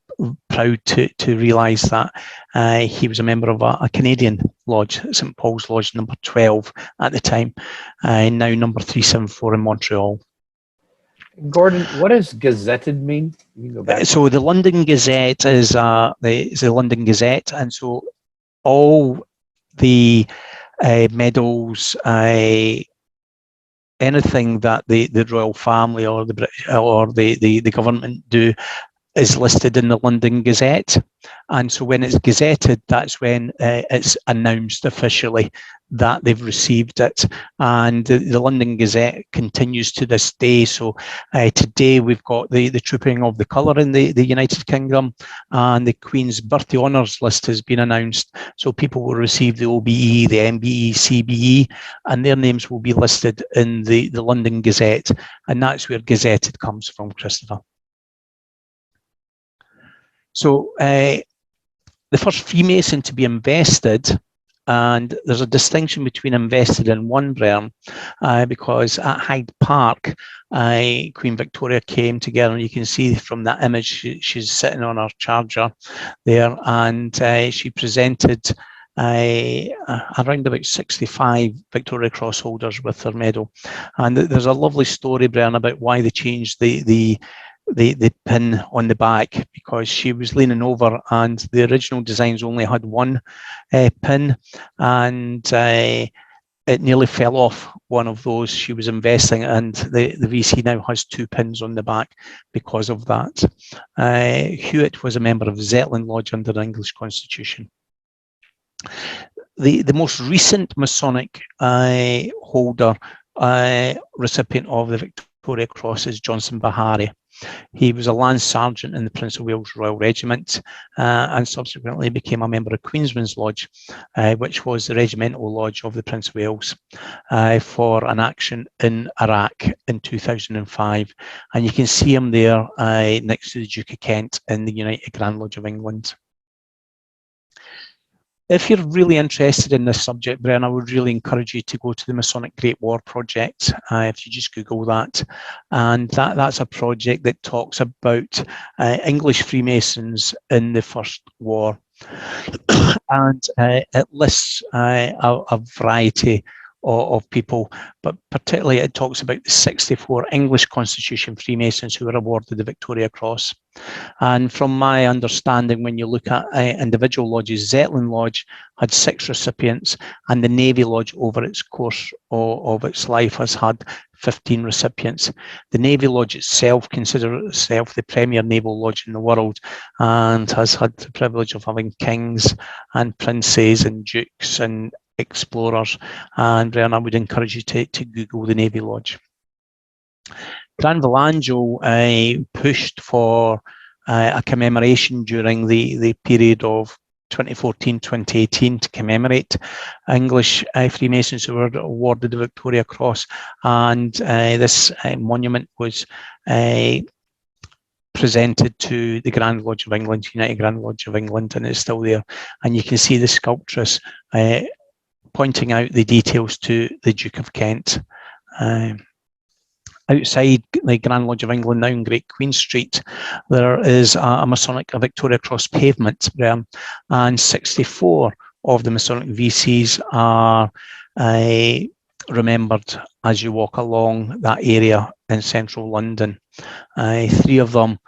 proud to realise that he was a member of a Canadian lodge, St Paul's Lodge number 12 at the time, now number 374 in Montreal. Gordon, what does gazetted mean? You can go back. So the London Gazette is the London Gazette, and so all the medals, anything that the royal family or the government do is listed in the London Gazette. And so when it's gazetted, that's when it's announced officially that they've received it. And the London Gazette continues to this day. So today we've got the Trooping of the Colour in the United Kingdom, and the Queen's Birthday Honours list has been announced. So people will receive the OBE, the MBE, CBE, and their names will be listed in the London Gazette. And that's where gazetted comes from, Christopher. So the first Freemason to be invested, and there's a distinction between invested and won, Brian, because at Hyde Park, Queen Victoria came together, and you can see from that image, she's sitting on her charger there, and she presented around about 65 Victoria Cross holders with her medal. And there's a lovely story, Brian, about why they changed the pin on the back, because she was leaning over and the original designs only had one pin, and it nearly fell off one of those she was investing, and the VC now has 2 pins on the back because of that. Hewitt was a member of Zetland Lodge under the English Constitution. the most recent Masonic holder, recipient of the Victoria Cross is Johnson Bahari. He was a Lance Sergeant in the Prince of Wales Royal Regiment and subsequently became a member of Queensman's Lodge, which was the regimental lodge of the Prince of Wales, for an action in Iraq in 2005. And you can see him there next to the Duke of Kent in the United Grand Lodge of England. If you're really interested in this subject, Brian, I would really encourage you to go to the Masonic Great War Project. If you just Google that, and that's a project that talks about English Freemasons in the First War, and it lists a variety of people, but particularly it talks about the 64 English Constitution Freemasons who were awarded the Victoria Cross. And from my understanding, when you look at individual lodges, Zetland Lodge had 6 recipients, and the Navy Lodge over its course of its life has had 15 recipients. The Navy Lodge itself considers itself the premier naval lodge in the world, and has had the privilege of having kings and princes and dukes and explorers. And Brian, I would encourage you to Google the Navy Lodge. Granville Angel pushed for a commemoration during the period of 2014-2018 to commemorate English Freemasons who were awarded the Victoria Cross, and this monument was presented to the Grand Lodge of England, United Grand Lodge of England, and it's still there. And you can see the sculptress pointing out the details to the Duke of Kent. Outside the Grand Lodge of England, now in Great Queen Street, there is a Victoria Cross pavement there, and 64 of the Masonic VCs are remembered as you walk along that area in central London. 3 of them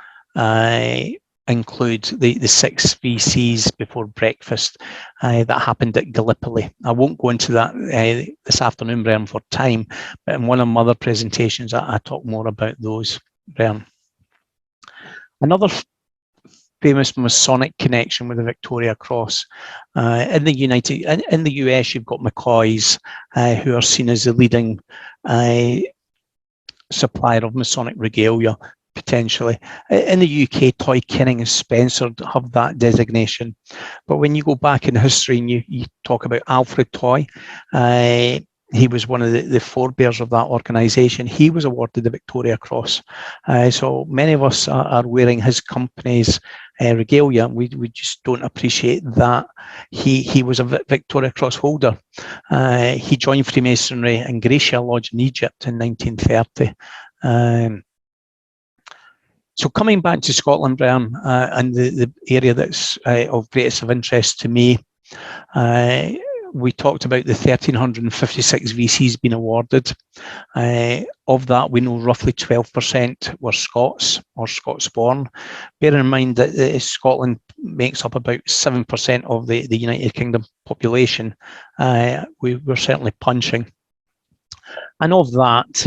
include the 6 VCs before breakfast that happened at Gallipoli. I won't go into that this afternoon, Brian, for time, but in one of my other presentations, I talk more about those, Brian. Another famous Masonic connection with the Victoria Cross. In the US, you've got McCoys, who are seen as the leading supplier of Masonic regalia, potentially. In the UK, Toy Kinning and Spencer have that designation. But when you go back in history and you talk about Alfred Toy, he was one of the forebears of that organisation. He was awarded the Victoria Cross. So many of us are wearing his company's regalia. We just don't appreciate that he was a Victoria Cross holder. He joined Freemasonry in Gracia Lodge in Egypt in 1930. So coming back to Scotland, Brian, and the area that's of greatest of interest to me, we talked about the 1,356 VCs being awarded. Of that, we know roughly 12% were Scots or Scots-born. Bear in mind that Scotland makes up about 7% of the United Kingdom population. We're certainly punching. And of that,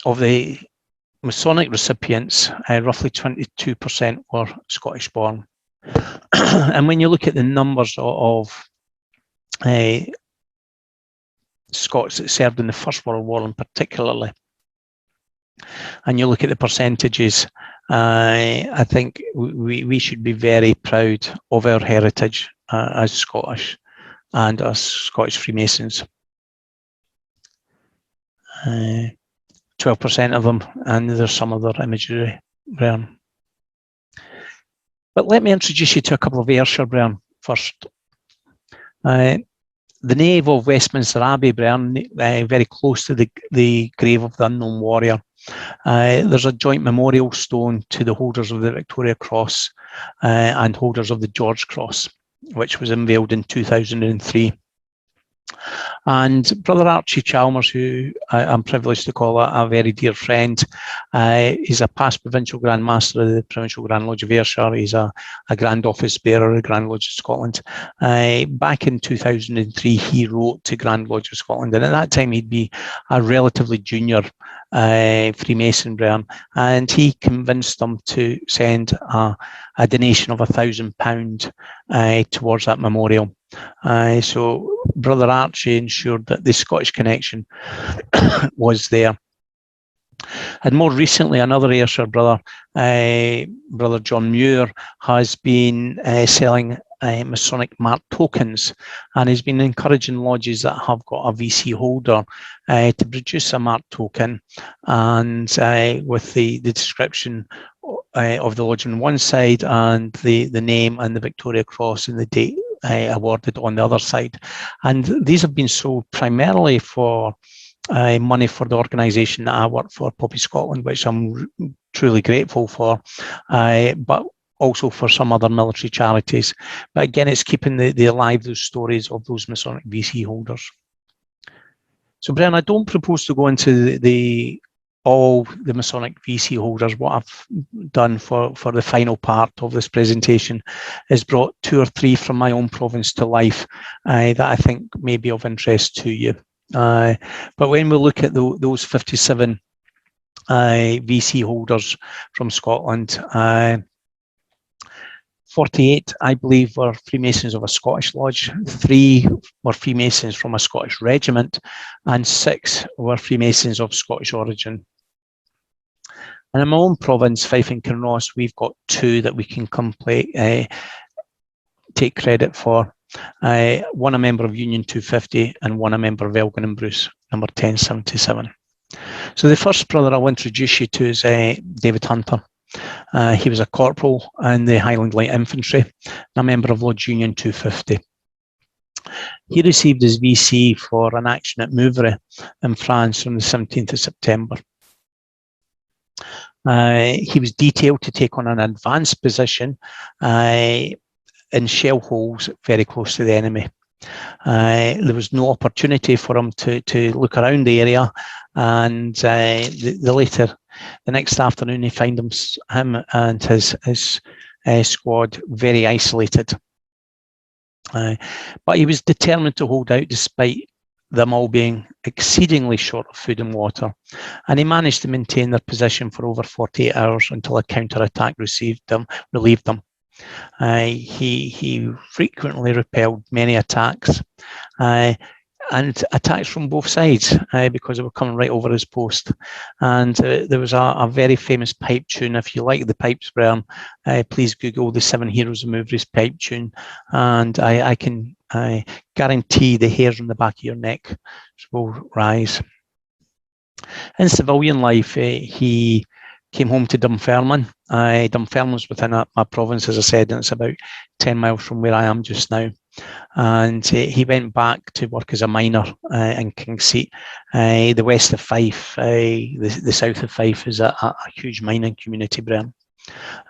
of the Masonic recipients, roughly 22% were Scottish-born. And when you look at the numbers of Scots that served in the First World War in particularly, and you look at the percentages, I think we should be very proud of our heritage as Scottish and as Scottish Freemasons. 12% of them, and there's some other imagery, Brian. But let me introduce you to a couple of Ayrshire, Brian, first. The nave of Westminster Abbey, Brian, very close to the grave of the unknown warrior. There's a joint memorial stone to the holders of the Victoria Cross and holders of the George Cross, which was unveiled in 2003. And Brother Archie Chalmers, who I'm privileged to call a very dear friend, he's a past Provincial Grand Master of the Provincial Grand Lodge of Ayrshire. He's a Grand Office Bearer of the Grand Lodge of Scotland. Back in 2003, he wrote to Grand Lodge of Scotland, and at that time he'd be a relatively junior Freemasonry, and he convinced them to send a donation of £1,000 towards that memorial. So Brother Archie ensured that the Scottish connection was there. And more recently, another Ayrshire brother, Brother John Muir, has been selling Masonic mark tokens, and he's been encouraging lodges that have got a VC holder to produce a mark token, and with the description of the lodge on one side and the name and the Victoria Cross and the date awarded on the other side. And these have been sold primarily for money for the organisation that I work for, Poppy Scotland, which I'm truly grateful for, but also for some other military charities. But again, it's keeping the alive those stories of those Masonic VC holders. So Brian, I don't propose to go into all the Masonic VC holders. What I've done for the final part of this presentation is brought 2 or 3 from my own province to life that I think may be of interest to you. But when we look at those 57 VC holders from Scotland, 48, I believe, were Freemasons of a Scottish lodge, 3 were Freemasons from a Scottish regiment, and 6 were Freemasons of Scottish origin. And in my own province, Fife and Kinross, we've got 2 that we can take credit for. One a member of Union 250 and one a member of Elgin and Bruce, number 1077. So the first brother I'll introduce you to is David Hunter. He was a corporal in the Highland Light Infantry and a member of Lodge Union 250. He received his VC for an action at Mouvray in France on the 17th of September. He was detailed to take on an advanced position in shell holes very close to the enemy. There was no opportunity for him to look around the area, and the next afternoon he found him and his squad very isolated. But he was determined to hold out despite them all being exceedingly short of food and water, and he managed to maintain their position for over 48 hours until a counter-attack relieved them. He frequently repelled many attacks, and attacks from both sides because they were coming right over his post. And there was a very famous pipe tune. If you like the pipes, Brian, please Google the 7 Heroes of Mouvrays pipe tune, and I can guarantee the hairs on the back of your neck will rise. In civilian life, he came home to Dunfermline. Dunfermline's within my province, as I said, and it's about 10 miles from where I am just now. And he went back to work as a miner in Kingseat. The west of Fife, the south of Fife is a huge mining community, Brian.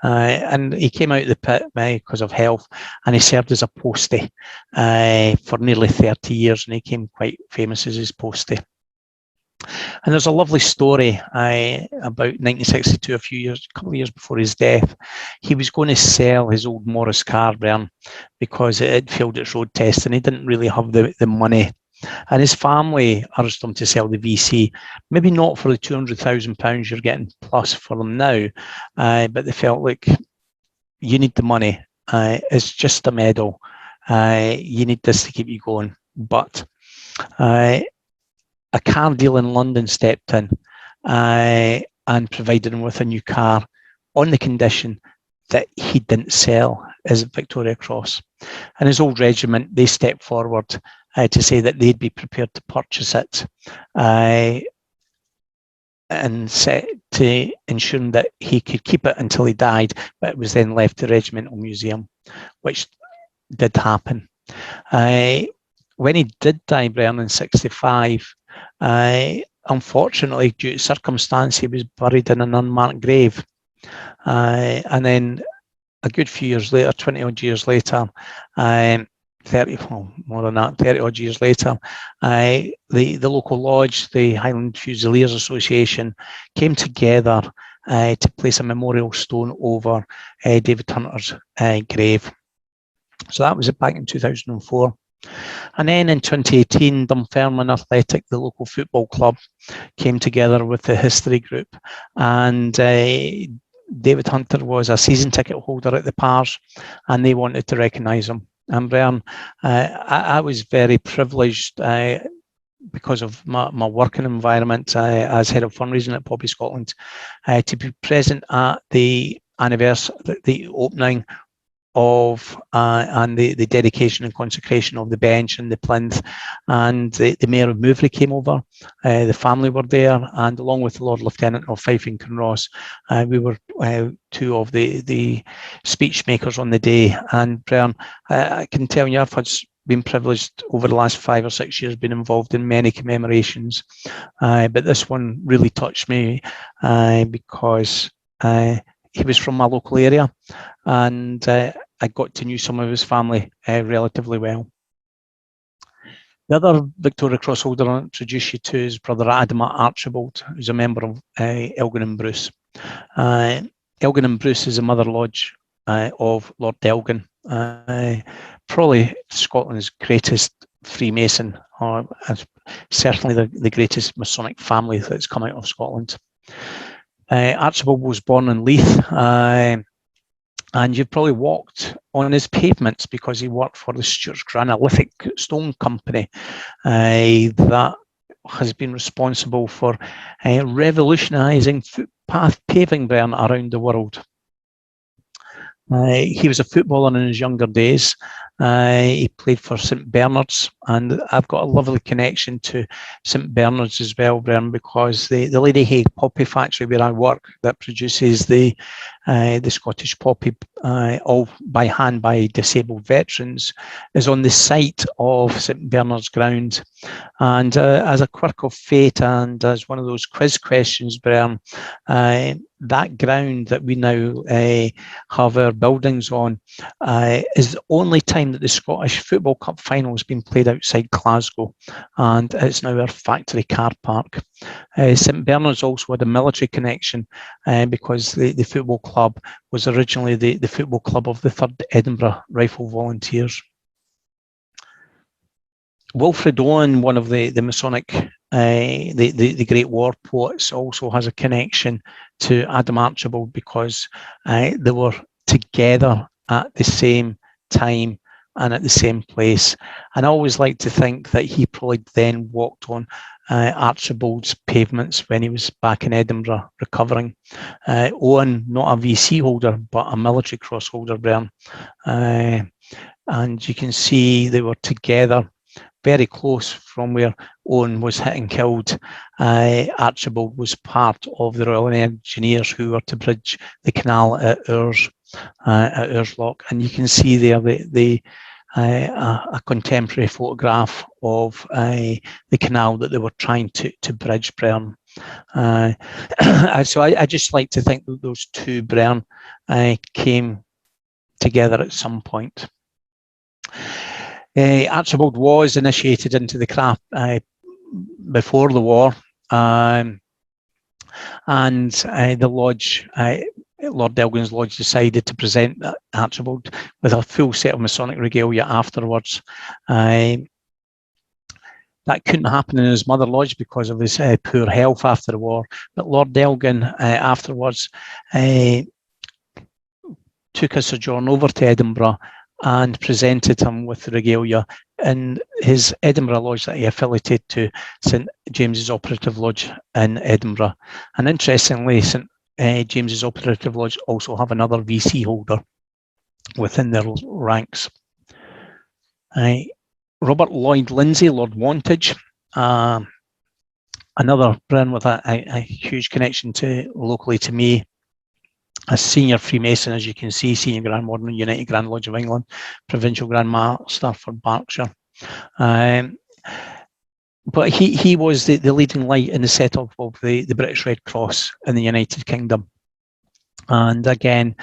And he came out of the pit because of health, and he served as a postie for nearly 30 years, and he became quite famous as his postie. And there's a lovely story about 1962, a couple of years before his death. He was going to sell his old Morris car, Brian, because it had failed its road test and he didn't really have the money. And his family urged him to sell the VC, maybe not for the £200,000 you're getting plus for them now, but they felt like, you need the money. It's just a medal. You need this to keep you going. But a car dealer in London stepped in and provided him with a new car on the condition that he didn't sell his Victoria Cross. And his old regiment, they stepped forward to say that they'd be prepared to purchase it and set to ensuring that he could keep it until he died, but it was then left to the regimental museum, which did happen. When he did die, Brian, in 65, unfortunately, due to circumstance, he was buried in an unmarked grave. And then a good few years later, 20 odd years later, 30 odd years later, the local lodge, the Highland Fusiliers Association, came together to place a memorial stone over David Hunter's grave. So that was back in 2004. And then in 2018, Dunfermline Athletic, the local football club, came together with the history group, and David Hunter was a season ticket holder at the Pars, and they wanted to recognise him. And Brian, I was very privileged because of my working environment as head of fundraising at Poppy Scotland, to be present at the anniversary, the opening of and the dedication and consecration of the bench and the plinth, and the Mayor of Mouvray came over. The family were there, and along with the Lord Lieutenant of Fife and Kinross, we were two of the speech makers on the day. And Brian, I can tell you, I've been privileged over the last 5 or 6 years, been involved in many commemorations, but this one really touched me because he was from my local area, and I got to know some of his family relatively well. The other Victoria Cross holder I'll introduce you to is Brother Adam Archibald, who's a member of Elgin and Bruce. Elgin and Bruce is a mother lodge of Lord Elgin, probably Scotland's greatest Freemason, or certainly the greatest Masonic family that's come out of Scotland. Archibald was born in Leith, and you've probably walked on his pavements because he worked for the Stuart's Granolithic Stone Company that has been responsible for revolutionising footpath paving around the world. He was a footballer in his younger days. He played for St Bernard's, and I've got a lovely connection to St Bernard's as well, Brian, because the Lady Hague poppy factory where I work, that produces the Scottish poppy all by hand by disabled veterans, is on the site of St Bernard's ground. And as a quirk of fate and as one of those quiz questions, Brian, that ground that we now have our buildings on is the only time that the Scottish Football Cup final has been played outside Glasgow, and it's now our factory car park. St Bernard's also had a military connection because the football club was originally the football club of the 3rd Edinburgh Rifle Volunteers. Wilfred Owen, one of the Masonic, the Great War poets, also has a connection to Adam Archibald because they were together at the same time and at the same place. And I always like to think that he probably then walked on Archibald's pavements when he was back in Edinburgh recovering. Owen, not a VC holder, but a military cross holder, Brian. And you can see they were together very close from where Owen was hit and killed. Archibald was part of the Royal Engineers who were to bridge the canal at Urslock, and you can see there a contemporary photograph of the canal that they were trying to bridge, Brian. So I just like to think that those two, Brian, came together at some point. Archibald was initiated into the craft before the war, and the lodge, Lord Elgin's lodge, decided to present Archibald with a full set of Masonic regalia afterwards. That couldn't happen in his mother lodge because of his poor health after the war, but Lord Elgin afterwards took a sojourn over to Edinburgh and presented him with the regalia in his Edinburgh lodge that he affiliated to St James's Operative Lodge in Edinburgh. And interestingly, St James's Operative Lodge also have another VC holder within their ranks. Robert Lloyd Lindsay, Lord Wantage, another Brian with a huge connection locally to me. A senior Freemason, as you can see, Senior Grand Warden of United Grand Lodge of England, Provincial Grand Master for Berkshire. But he was the leading light in the setup of the British Red Cross in the United Kingdom. And again,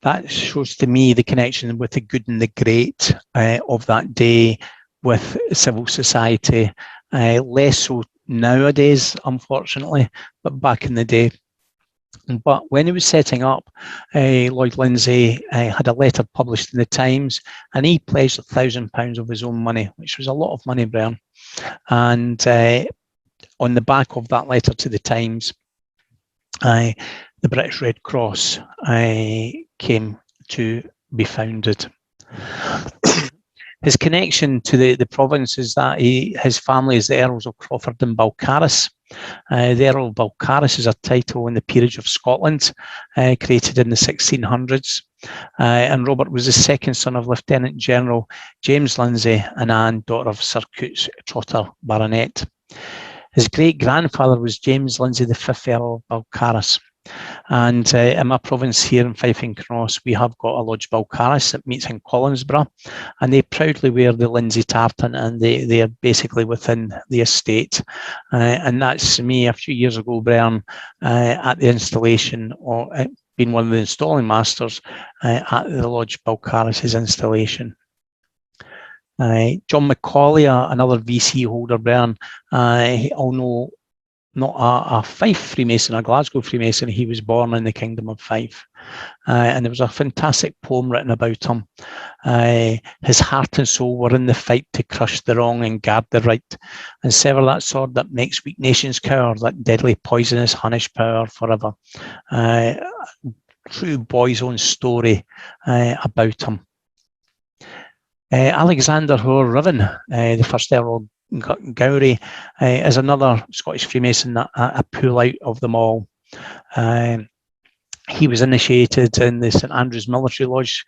that shows to me the connection with the good and the great of that day with civil society. Less so nowadays, unfortunately, but back in the day, But when he was setting up, Lloyd Lindsay had a letter published in the Times, and he pledged £1,000 of his own money, which was a lot of money, Brian. And on the back of that letter to the Times, the British Red Cross came to be founded. His connection to the province is that his family is the Earls of Crawford and Balcarres. The Earl of Balcarres is a title in the peerage of Scotland, created in the 1600s. And Robert was the second son of Lieutenant General James Lindsay and Anne, daughter of Sir Coots Trotter, Baronet. His great-grandfather was James Lindsay, the 5th Earl of Balcarres. And in my province here in Fife and Cross, we have got a Lodge Balcarres that meets in Collinsborough, and they proudly wear the Lindsay tartan, and they are basically within the estate. And that's me a few years ago, Brian, at the installation, or being one of the installing masters at the Lodge Balcarres' installation. John Macaulay, another VC holder, Brian, although not a Fife Freemason, a Glasgow Freemason, he was born in the Kingdom of Fife. And there was a fantastic poem written about him. His heart and soul were in the fight to crush the wrong and guard the right, and sever that sword that makes weak nations cower, that deadly poisonous Hunnish power forever. True boy's own story about him. Alexander Hoare Ruthven, the first Earl of Gowrie, is another Scottish Freemason that I pull out of them all. He was initiated in the St Andrews Military Lodge,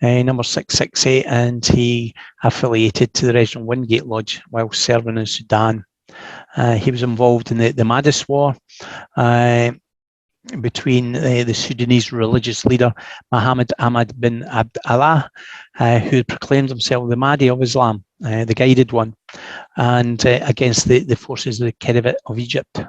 number 668, and he affiliated to the Reginald Wingate Lodge while serving in Sudan. He was involved in the Madis War between the Sudanese religious leader Muhammad Ahmad bin Abd Allah, who proclaimed himself the Mahdi of Islam, the guided one, and against the forces of the Khedive of Egypt.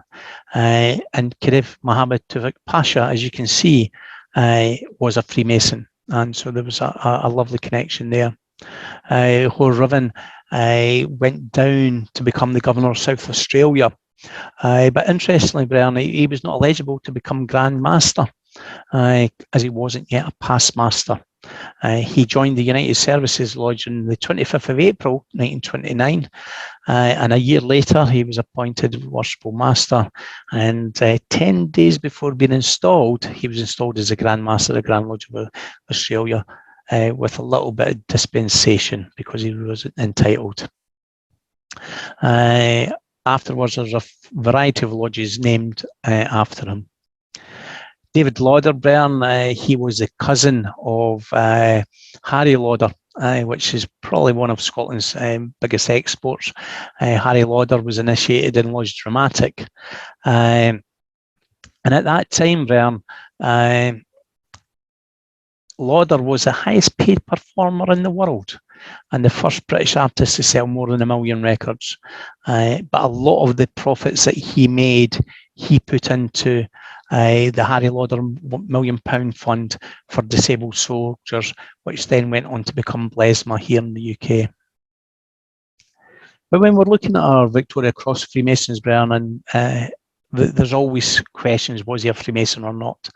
And Khedive Muhammad Tufik Pasha, as you can see, was a Freemason, and so there was a lovely connection there. Hoare Ruthven went down to become the governor of South Australia. But interestingly, Brian, he was not eligible to become Grand Master, as he wasn't yet a past master. He joined the United Services Lodge on the 25th of April, 1929, and a year later he was appointed Worshipful Master, and 10 days before being installed, he was installed as a Grand Master of the Grand Lodge of Australia, with a little bit of dispensation because he was entitled. Afterwards, there's a variety of lodges named after him. David Lauder, Brian, he was the cousin of Harry Lauder, which is probably one of Scotland's biggest exports. Harry Lauder was initiated in Lodge Dramatic. And at that time, Brian, Lauder was the highest paid performer in the world and the first British artist to sell more than 1 million records. But a lot of the profits that he made, he put into the Harry Lauder £1 million fund for disabled soldiers, which then went on to become BLESMA here in the UK. But when we're looking at our Victoria Cross Freemasons, Brian, and there's always questions, was he a Freemason or not?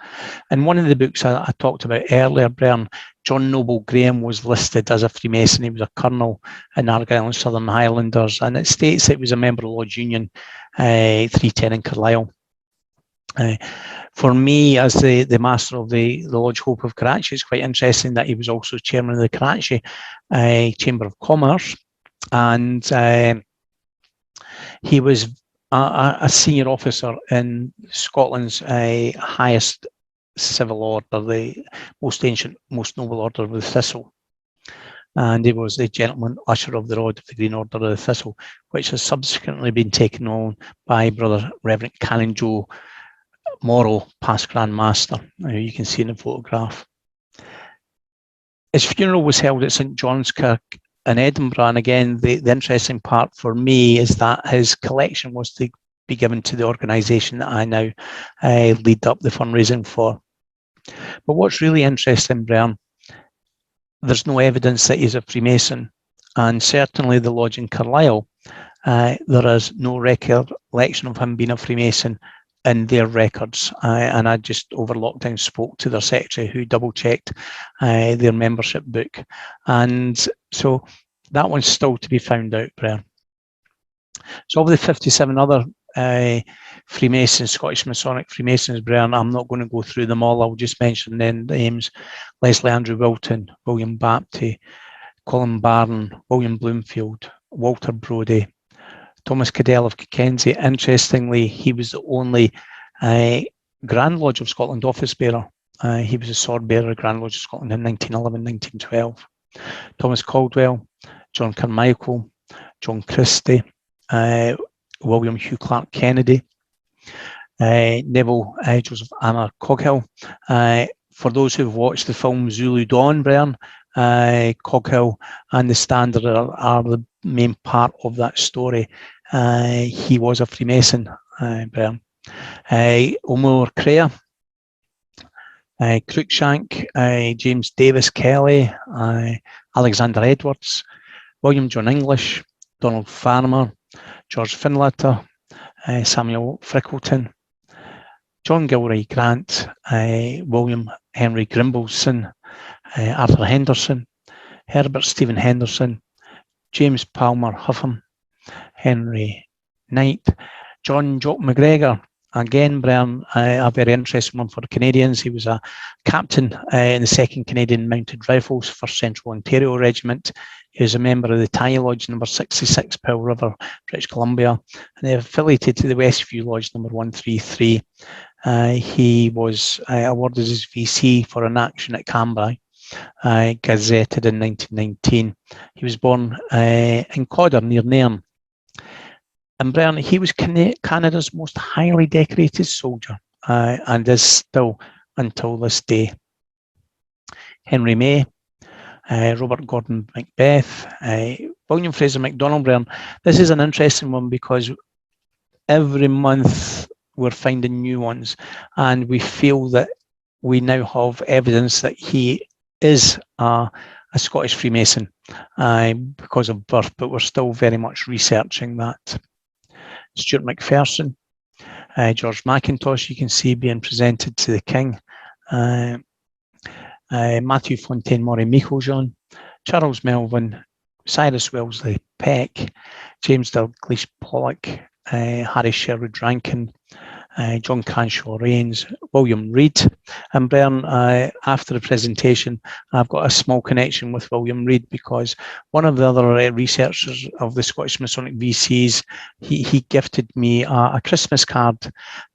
And one of the books I talked about earlier, Brian, John Noble Graham was listed as a Freemason. He was a colonel in Argyll and Southern Highlanders, and it states that he was a member of Lodge Union 310 in Carlisle. For me, as the master of the Lodge Hope of Karachi, it's quite interesting that he was also chairman of the Karachi Chamber of Commerce, and he was a senior officer in Scotland's highest civil order, the most ancient, most noble order of the Thistle. And he was the gentleman usher of the Rod of the Green Order of the Thistle, which has subsequently been taken on by Brother Reverend Canon Joe Morrow, past Grand Master, you can see in the photograph. His funeral was held at St John's Kirk in Edinburgh, and again, the interesting part for me is that his collection was to be given to the organisation that I now lead up the fundraising for. But what's really interesting, Brian, there's no evidence that he's a Freemason, and certainly the lodge in Carlisle, there is no recollection of him being a Freemason in their records, and I just over lockdown spoke to their secretary, who double-checked their membership book, and so that one's still to be found out, Brian. So of the 57 other Freemasons, Scottish Masonic Freemasons, Brian, I'm not going to go through them all. I'll just mention the names: Leslie Andrew Wilton, William Bapty, Colin Barron, William Bloomfield, Walter Brodie, Thomas Cadell of Cockenzie. Interestingly, he was the only Grand Lodge of Scotland office bearer. He was a sword bearer of Grand Lodge of Scotland in 1911, 1912. Thomas Caldwell, John Carmichael, John Christie, William Hugh Clark Kennedy, Neville Joseph Anna Coghill. For those who've watched the film Zulu Dawn, Brian, Coghill and the Standard are the main part of that story. He was a Freemason, Brian. O'Moore Crea, Cruikshank, James Davis Kelly, Alexander Edwards, William John English, Donald Farmer, George Finlater, Samuel Frickleton, John Gilroy Grant, William Henry Grimbleson, Arthur Henderson, Herbert Stephen Henderson, James Palmer Huffam, Henry Knight, John Jock McGregor. Again, Brian, a very interesting one for the Canadians. He was a captain in the 2nd Canadian Mounted Rifles, 1st Central Ontario Regiment. He was a member of the Thai Lodge number 66, Pearl River, British Columbia, and they affiliated to the Westview Lodge number 133. He was awarded his VC for an action at Cambrai, gazetted in 1919. He was born in Codder near Nairn. And Brian, he was Canada's most highly decorated soldier, and is still until this day. Henry May, Robert Gordon Macbeth, William Fraser MacDonald, Brian. This is an interesting one because every month we're finding new ones, and we feel that we now have evidence that he is a Scottish Freemason because of birth, but we're still very much researching that. Stuart McPherson, George Mackintosh, you can see being presented to the King. Matthew Fontaine Murray Meiklejohn, Charles Melvin, Cyrus Wellesley Peck, James Dalglish Pollock, Harry Sherwood Rankin, John Canshaw Rains, William Reid. And Brian, after the presentation, I've got a small connection with William Reid because one of the other researchers of the Scottish Masonic VCs, he gifted me a Christmas card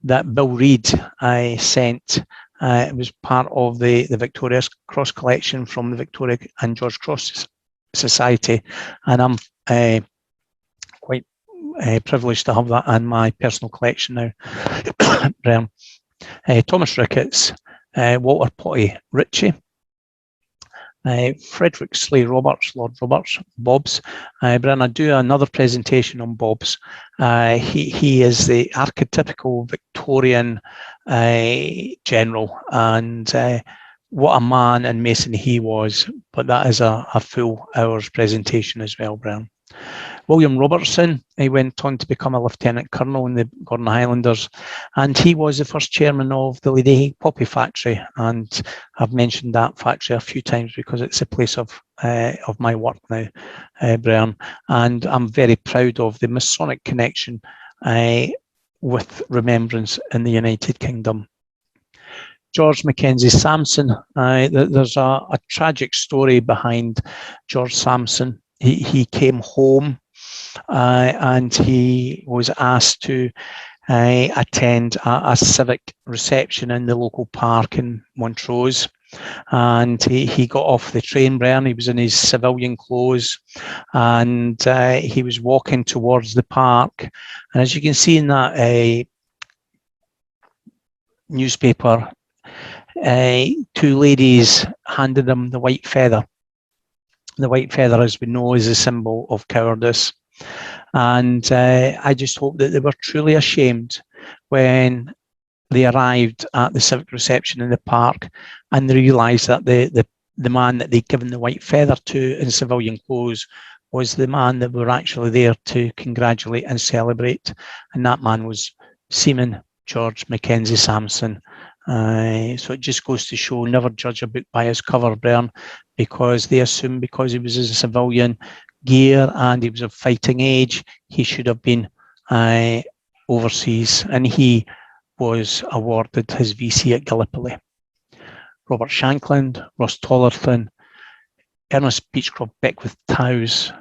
that Bill Reid sent. It was part of the Victoria Cross collection from the Victoria and George Cross Society, and I'm quite privileged to have that in my personal collection now. Brian, Thomas Ricketts, Walter Potty Ritchie, Frederick Slay Roberts, Lord Roberts, Bobs. Brian, I do another presentation on Bobs. He is the archetypical Victorian general, and what a man and Mason he was, but that is a full hour's presentation as well, Brian. William Robertson, he went on to become a Lieutenant Colonel in the Gordon Highlanders, and he was the first chairman of the Lady Poppy Factory, and I've mentioned that factory a few times because it's a place of my work now, Brian, and I'm very proud of the Masonic connection with remembrance in the United Kingdom. George Mackenzie Sampson, there's a tragic story behind George Sampson. He came home and he was asked to attend a civic reception in the local park in Montrose, and he got off the train, Brian. He was in his civilian clothes, and he was walking towards the park, and as you can see in that newspaper, two ladies handed him the white feather. The white feather, as we know, is a symbol of cowardice. And I just hope that they were truly ashamed when they arrived at the civic reception in the park and they realised that the man that they'd given the white feather to in civilian clothes was the man that were actually there to congratulate and celebrate. And that man was Seaman George Mackenzie Sampson. So it just goes to show, never judge a book by its cover, Bern, because they assume because he was in civilian gear and he was of fighting age, he should have been overseas, and he was awarded his VC at Gallipoli. Robert Shankland, Ross Tollerton, Ernest Beechcroft Beckwith Towse,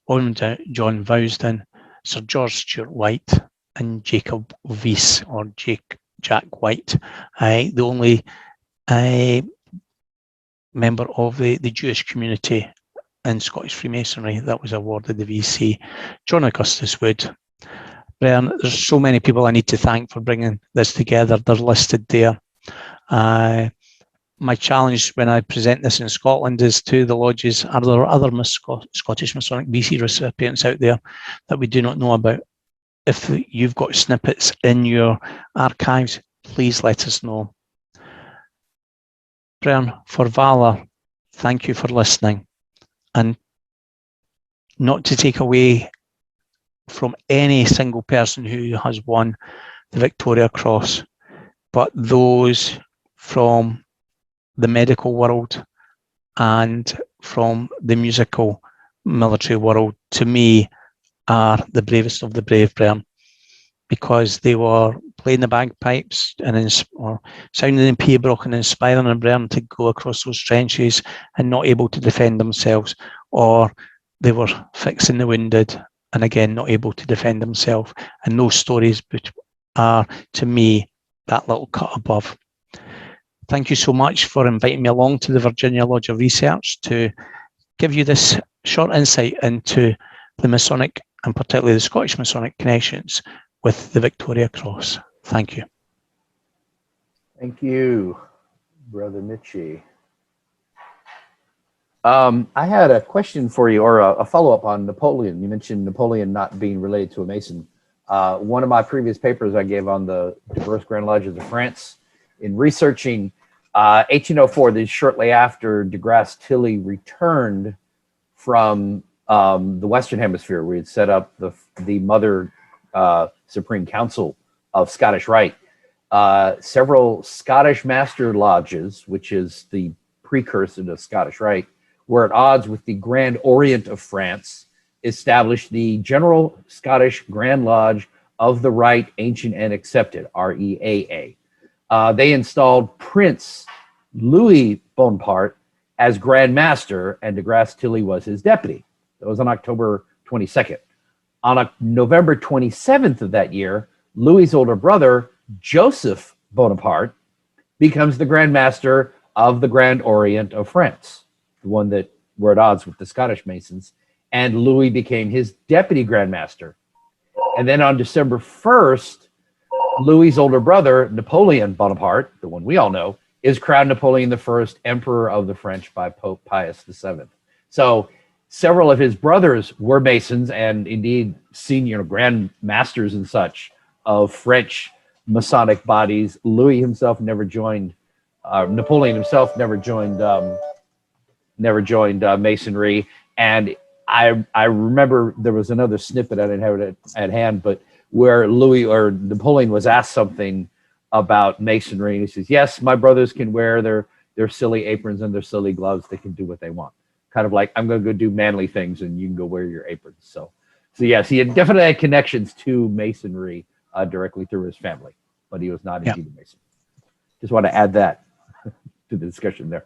William John Vousden, Sir George Stuart White, and Jacob Weiss, or Jack White, the only member of the Jewish community in Scottish Freemasonry that was awarded the VC. John Augustus Wood. Brian, there's so many people I need to thank for bringing this together. They're listed there. My challenge when I present this in Scotland is to the lodges, are there other Scottish Masonic VC recipients out there that we do not know about? If you've got snippets in your archives, please let us know. Brian, for Valor, thank you for listening. And not to take away from any single person who has won the Victoria Cross, but those from the medical world and from the musical military world, to me, are the bravest of the brave, Brian, because they were playing the bagpipes and or sounding the pibroch and inspiring a Brian to go across those trenches and not able to defend themselves, or they were fixing the wounded and again not able to defend themselves. And those stories are, to me, that little cut above. Thank you so much for inviting me along to the Virginia Lodge of Research to give you this short insight into the Masonic and particularly the Scottish Masonic connections with the Victoria Cross. Thank you. Thank you, Brother Michie. I had a question for you, or a follow-up on Napoleon. You mentioned Napoleon not being related to a Mason. One of my previous papers I gave on the diverse Grand Lodges of France, in researching 1804, this shortly after de Grasse Tilly returned from the Western Hemisphere, where he had set up the Mother Supreme Council of Scottish Rite. Several Scottish Master Lodges, which is the precursor to Scottish Rite, were at odds with the Grand Orient of France, established the General Scottish Grand Lodge of the Rite, Ancient and Accepted, REAA. They installed Prince Louis Bonaparte as Grand Master, and de Grasse Tilly was his deputy. That was on October 22nd. On November 27th of that year, Louis's older brother, Joseph Bonaparte, becomes the Grand Master of the Grand Orient of France, the one that were at odds with the Scottish Masons, and Louis became his deputy Grand Master. And then on December 1st, Louis's older brother, Napoleon Bonaparte, the one we all know, is crowned Napoleon I, Emperor of the French by Pope Pius VII. So several of his brothers were Masons and indeed senior Grand Masters and such of French Masonic bodies. Louis himself never joined, Napoleon himself never joined Masonry. And I remember there was another snippet, I didn't have it at hand, but where Louis or Napoleon was asked something about Masonry, and he says, yes, my brothers can wear their silly aprons and their silly gloves. They can do what they want. Kind of like, I'm going to go do manly things and you can go wear your aprons. So yes, he had definitely had connections to Masonry directly through his family, but he was not indeed a Mason. Just want to add that to the discussion there.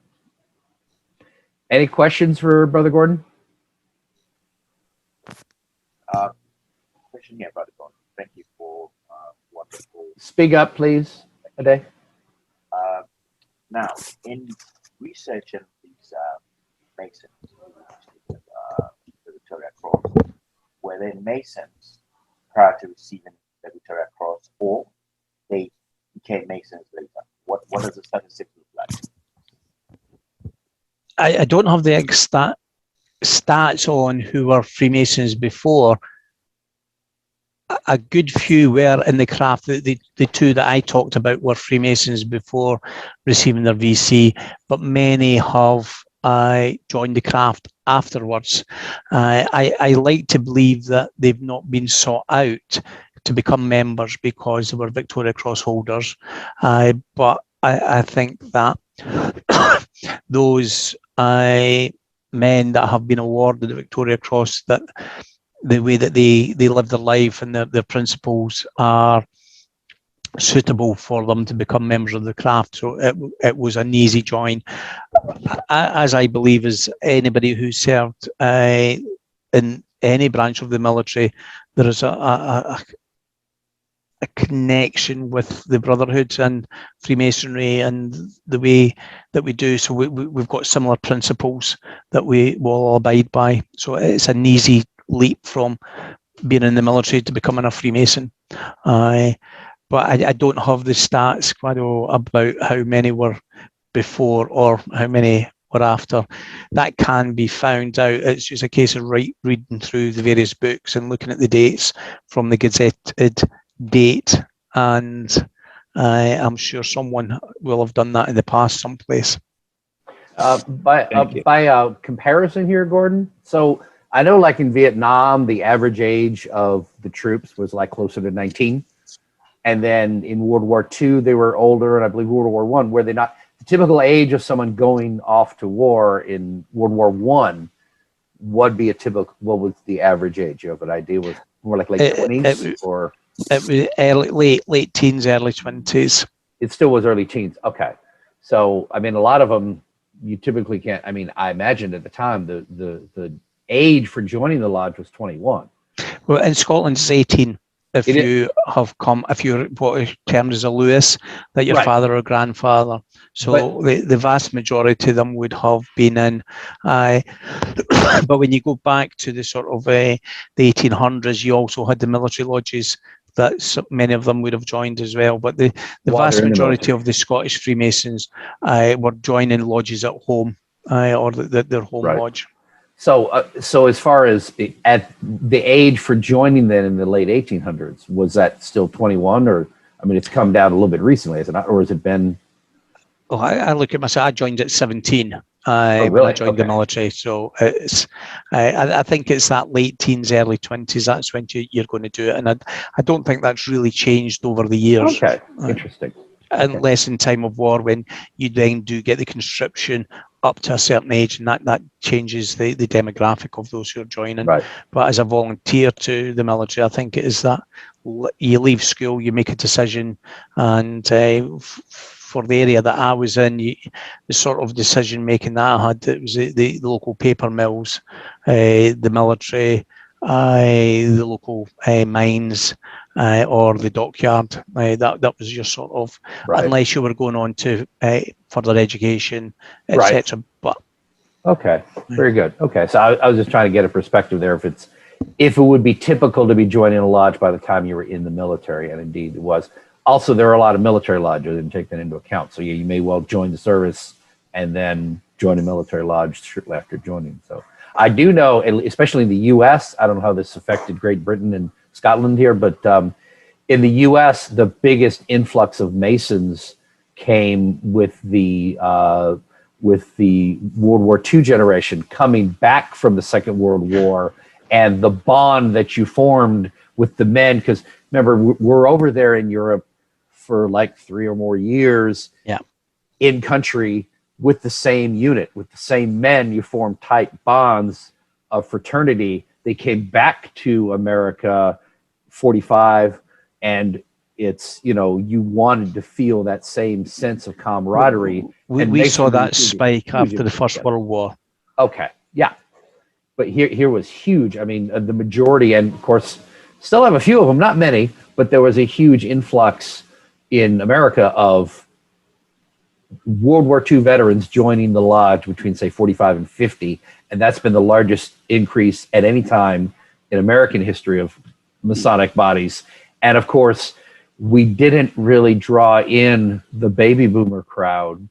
Any questions for Brother Gordon? Question here, Brother Gordon. Thank you for wonderful. Speak up, please, Ade. Now, in researching these Masons, the Victoria Cross, were they Masons prior to receiving the Victoria Cross, or they became Masons later? What does the statistics look like? I don't have the exact stats on who were Freemasons before. A good few were in the craft. The two that I talked about were Freemasons before receiving their VC, but many have joined the craft afterwards. I like to believe that they've not been sought out to become members because they were Victoria Cross holders. But I think that those men that have been awarded the Victoria Cross, that the way that they live their life and their principles are suitable for them to become members of the craft. So it was an easy join, as I believe is anybody who served in any branch of the military. There is a connection with the Brotherhood and Freemasonry and the way that we do. So we've got similar principles that we will all abide by. So it's an easy leap from being in the military to becoming a Freemason. But I don't have the stats, Guido, about how many were before or how many were after. That can be found out. It's just a case of reading through the various books and looking at the dates from the gazetted date. And I'm sure someone will have done that in the past someplace. By comparison here, Gordon, so I know like in Vietnam, the average age of the troops was like closer to 19. And then in World War II, they were older, and I believe World War I, were they not? The typical age of someone going off to war in World War I would be a typical, what was the average age? You have an idea? Was more like late 20s or? It was late teens, early 20s. It still was early teens. Okay. So, I mean, a lot of them, you typically can't, I mean, I imagined at the time the age for joining the lodge was 21. Well, in Scotland, it's 18. If you're what is termed as a Lewis, that your father or grandfather. So the vast majority of them would have been in. But when you go back to the sort of the 1800s, you also had the military lodges that many of them would have joined as well. But the vast majority of the Scottish Freemasons were joining lodges at home or their home lodge. So, so as far as at the age for joining then in the late 1800s, was that still 21, or I mean, it's come down a little bit recently, is it not, or has it been? Well, I look at myself. I joined at 17 when I joined the military. So it's, I think it's that late teens, early 20s. That's when you're going to do it, and I don't think that's really changed over the years. Okay, interesting. Unless in time of war, when you then do get the conscription up to a certain age, and that changes the demographic of those who are joining. Right. But as a volunteer to the military, I think it is that you leave school, you make a decision, and for the area that I was in, the sort of decision making that I had, it was the local paper mills, the military, the local mines, or the dockyard. That was your sort of, unless you were going on to further education, etc. But okay, very good. Okay, so I was just trying to get a perspective there. If it would be typical to be joining a lodge by the time you were in the military, and indeed it was. Also, there are a lot of military lodges. I didn't take that into account. So yeah, you may well join the service and then join a military lodge shortly after joining. So I do know, especially in the U.S., I don't know how this affected Great Britain and Scotland here, but in the U.S., the biggest influx of Masons came with the World War II generation coming back from the Second World War, and the bond that you formed with the men. Because remember, we're over there in Europe for like 3 or more years, in country with the same unit, with the same men. You form tight bonds of fraternity. They came back to America 45, and it's, you wanted to feel that same sense of camaraderie. We saw that spike after the First World War. Okay, yeah. But here was huge. I mean, the majority, and of course, still have a few of them, not many, but there was a huge influx in America of World War II veterans joining the lodge between, say, 45 and 50. And that's been the largest increase at any time in American history of Masonic bodies. And of course, we didn't really draw in the baby boomer crowd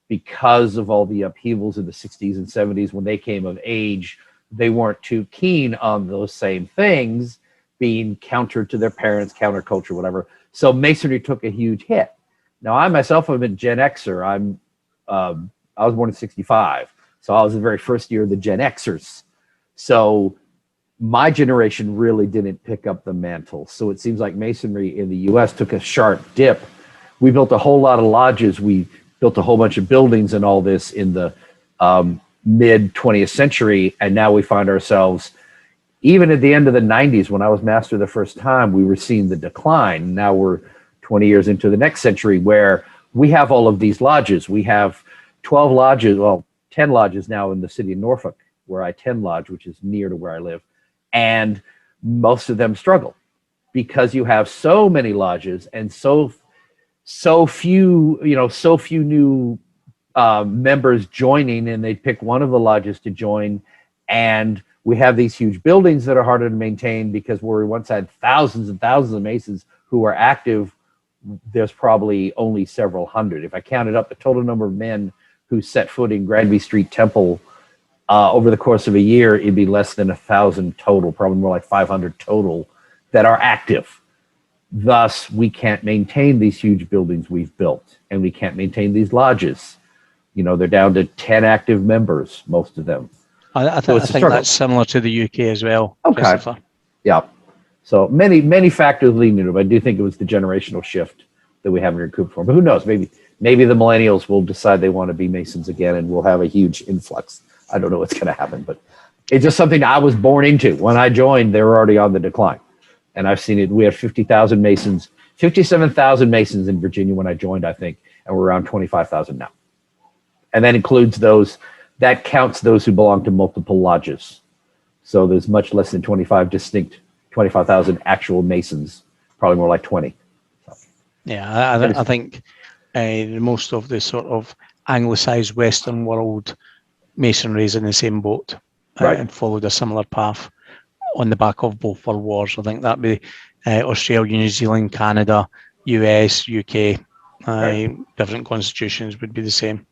because of all the upheavals in the 60s and 70s. When they came of age, they weren't too keen on those same things, being counter to their parents, counterculture, whatever. So Masonry took a huge hit. Now, I myself am a Gen Xer. I was born in 65. So I was the very first year of the Gen Xers. So my generation really didn't pick up the mantle. So it seems like Masonry in the US took a sharp dip. We built a whole lot of lodges. We built a whole bunch of buildings and all this in the mid 20th century. And now we find ourselves, even at the end of the 90s, when I was master the first time, we were seeing the decline. Now we're 20 years into the next century where we have all of these lodges. We have 12 lodges, well, 10 lodges now in the city of Norfolk, where I tend lodge, which is near to where I live. And most of them struggle because you have so many lodges and so few new members joining, and they pick one of the lodges to join. And we have these huge buildings that are harder to maintain because where we once had thousands and thousands of Masons who are active, there's probably only several hundred. If I counted up the total number of men who set foot in Granby Street Temple over the course of a year, it'd be less than 1,000 total, probably more like 500 total that are active. Thus, we can't maintain these huge buildings we've built, and we can't maintain these lodges. You know, they're down to 10 active members, most of them. I think that's similar to the UK as well. Okay. Yeah. So many factors leading into it. I do think it was the generational shift that we haven't recouped from. But who knows? Maybe the millennials will decide they want to be Masons again, and we'll have a huge influx. I don't know what's going to happen, but it's just something I was born into. When I joined, they were already on the decline. And I've seen it. We had 50,000 Masons, 57,000 Masons in Virginia when I joined, I think, and we're around 25,000 now. And that includes that counts those who belong to multiple lodges. So there's much less than 25,000 actual Masons, probably more like 20. Yeah, I think most of the sort of anglicized Western world Masonry is in the same boat, right, and followed a similar path on the back of both world wars. I think that'd be Australia, New Zealand, Canada, US, UK, right. Different constitutions would be the same.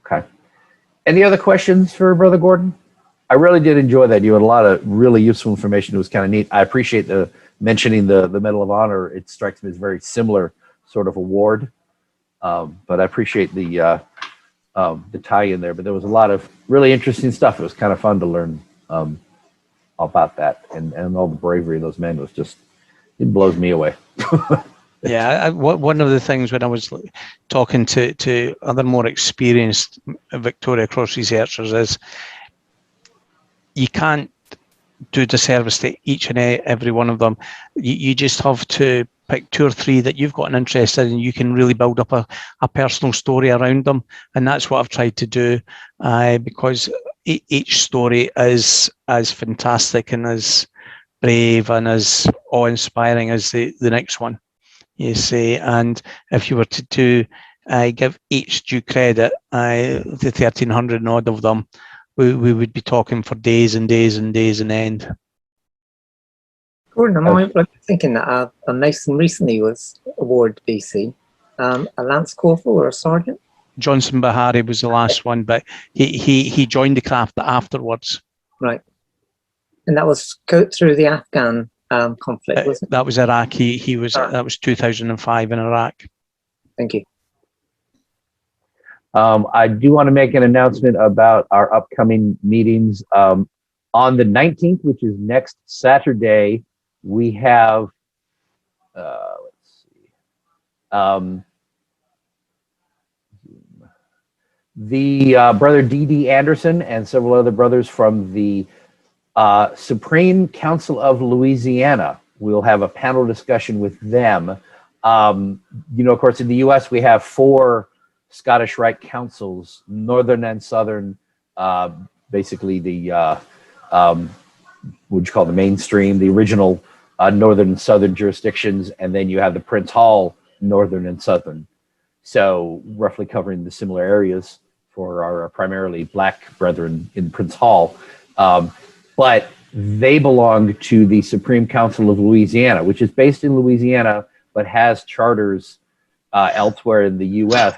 Okay. Any other questions for Brother Gordon? I really did enjoy that. You had a lot of really useful information. It was kind of neat. I appreciate the mentioning the Medal of Honor. It strikes me as very similar sort of award, but I appreciate the tie-in there. But there was a lot of really interesting stuff. It was kind of fun to learn about that, and all the bravery of those men was just, it blows me away. Yeah, one of the things when I was talking to other more experienced Victoria Cross researchers is you can't do disservice to each and every one of them. You just have to pick 2 or 3 that you've got an interest in, and you can really build up a personal story around them. And that's what I've tried to do, because each story is as fantastic and as brave and as awe-inspiring as the next one. You see, and if you were to give each due credit, the 1,300 and odd of them, we would be talking for days and days and days on end. Gordon, am I thinking that a Mason recently was awarded BC, a Lance Corporal or a Sergeant? Johnson Bahari was the last one, but he joined the craft afterwards. Right, and that was through the Afghan conflict, wasn't it? That was Iraq. He was that was 2005 in Iraq. Thank you. I do want to make an announcement about our upcoming meetings. On the 19th, which is next Saturday, we have, the brother D.D. Anderson and several other brothers from the Supreme Council of Louisiana. We'll have a panel discussion with them. Of course, in the U.S., we have 4 Scottish Rite councils, northern and southern, basically the, what would you call the mainstream, the original northern and southern jurisdictions, and then you have the Prince Hall, northern and southern. So roughly covering the similar areas for our primarily Black brethren in Prince Hall. But they belong to the Supreme Council of Louisiana, which is based in Louisiana, but has charters elsewhere in the U.S.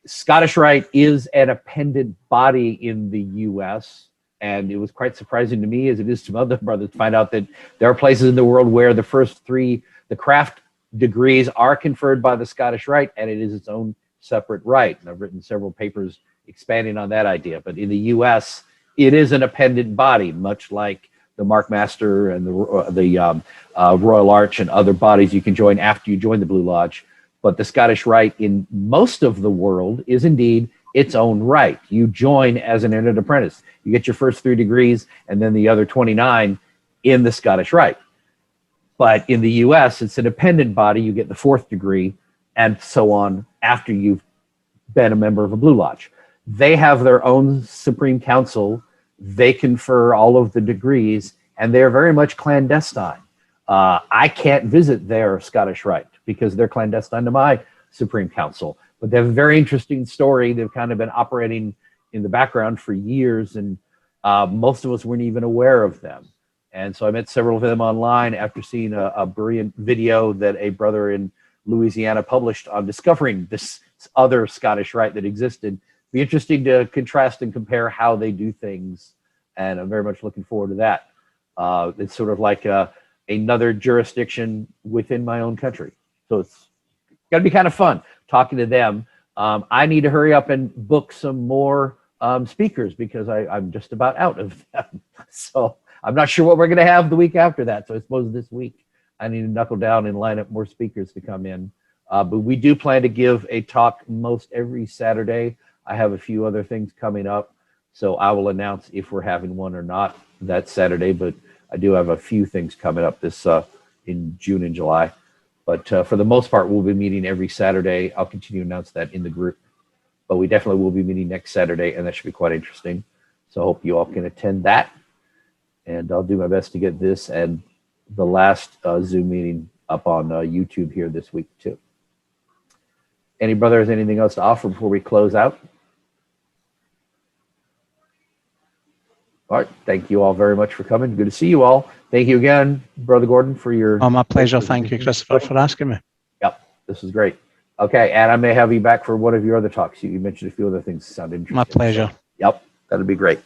Scottish Rite is an appendant body in the U.S., and it was quite surprising to me, as it is to other brothers, to find out that there are places in the world where the first 3, the craft degrees, are conferred by the Scottish Rite, and it is its own separate rite. And I've written several papers expanding on that idea. But in the U.S., it is an appendant body, much like the Mark Master and the Royal Arch and other bodies you can join after you join the Blue Lodge. But the Scottish Rite in most of the world is indeed its own rite. You join as an entered apprentice. You get your first 3 degrees and then the other 29 in the Scottish Rite. But in the US, it's a dependent body. You get the 4th degree and so on after you've been a member of a Blue Lodge. They have their own Supreme Council. They confer all of the degrees, and they're very much clandestine. I can't visit their Scottish Rite because they're clandestine to my Supreme Council. But they have a very interesting story. They've kind of been operating in the background for years, and most of us weren't even aware of them. And so I met several of them online after seeing a brilliant video that a brother in Louisiana published on discovering this other Scottish Rite that existed. Be interesting to contrast and compare how they do things, and I'm very much looking forward to that. It's sort of like another jurisdiction within my own country, so it's got to be kind of fun talking to them. I need to hurry up and book some more speakers because I'm just about out of them. So I'm not sure what we're going to have the week after that. So I suppose this week I need to knuckle down and line up more speakers to come in. But we do plan to give a talk most every Saturday. I have a few other things coming up, so I will announce if we're having one or not that Saturday. But I do have a few things coming up this in June and July. But for the most part, we'll be meeting every Saturday. I'll continue to announce that in the group. But we definitely will be meeting next Saturday, and that should be quite interesting. So I hope you all can attend that. And I'll do my best to get this and the last Zoom meeting up on YouTube here this week too. Any brothers, anything else to offer before we close out? All right. Thank you all very much for coming. Good to see you all. Thank you again, Brother Gordon, for your... Oh, my pleasure. Thank you, Christopher, for asking me. Yep. This is great. Okay. And I may have you back for one of your other talks. You mentioned a few other things that sound interesting. My pleasure. So, yep. That'd be great.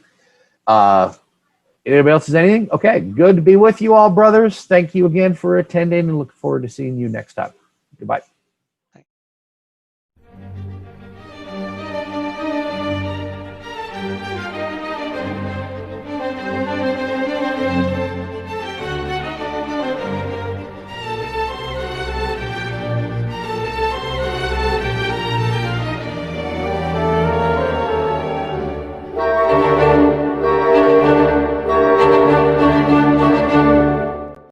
Anybody else has anything? Okay. Good to be with you all, brothers. Thank you again for attending and look forward to seeing you next time. Goodbye.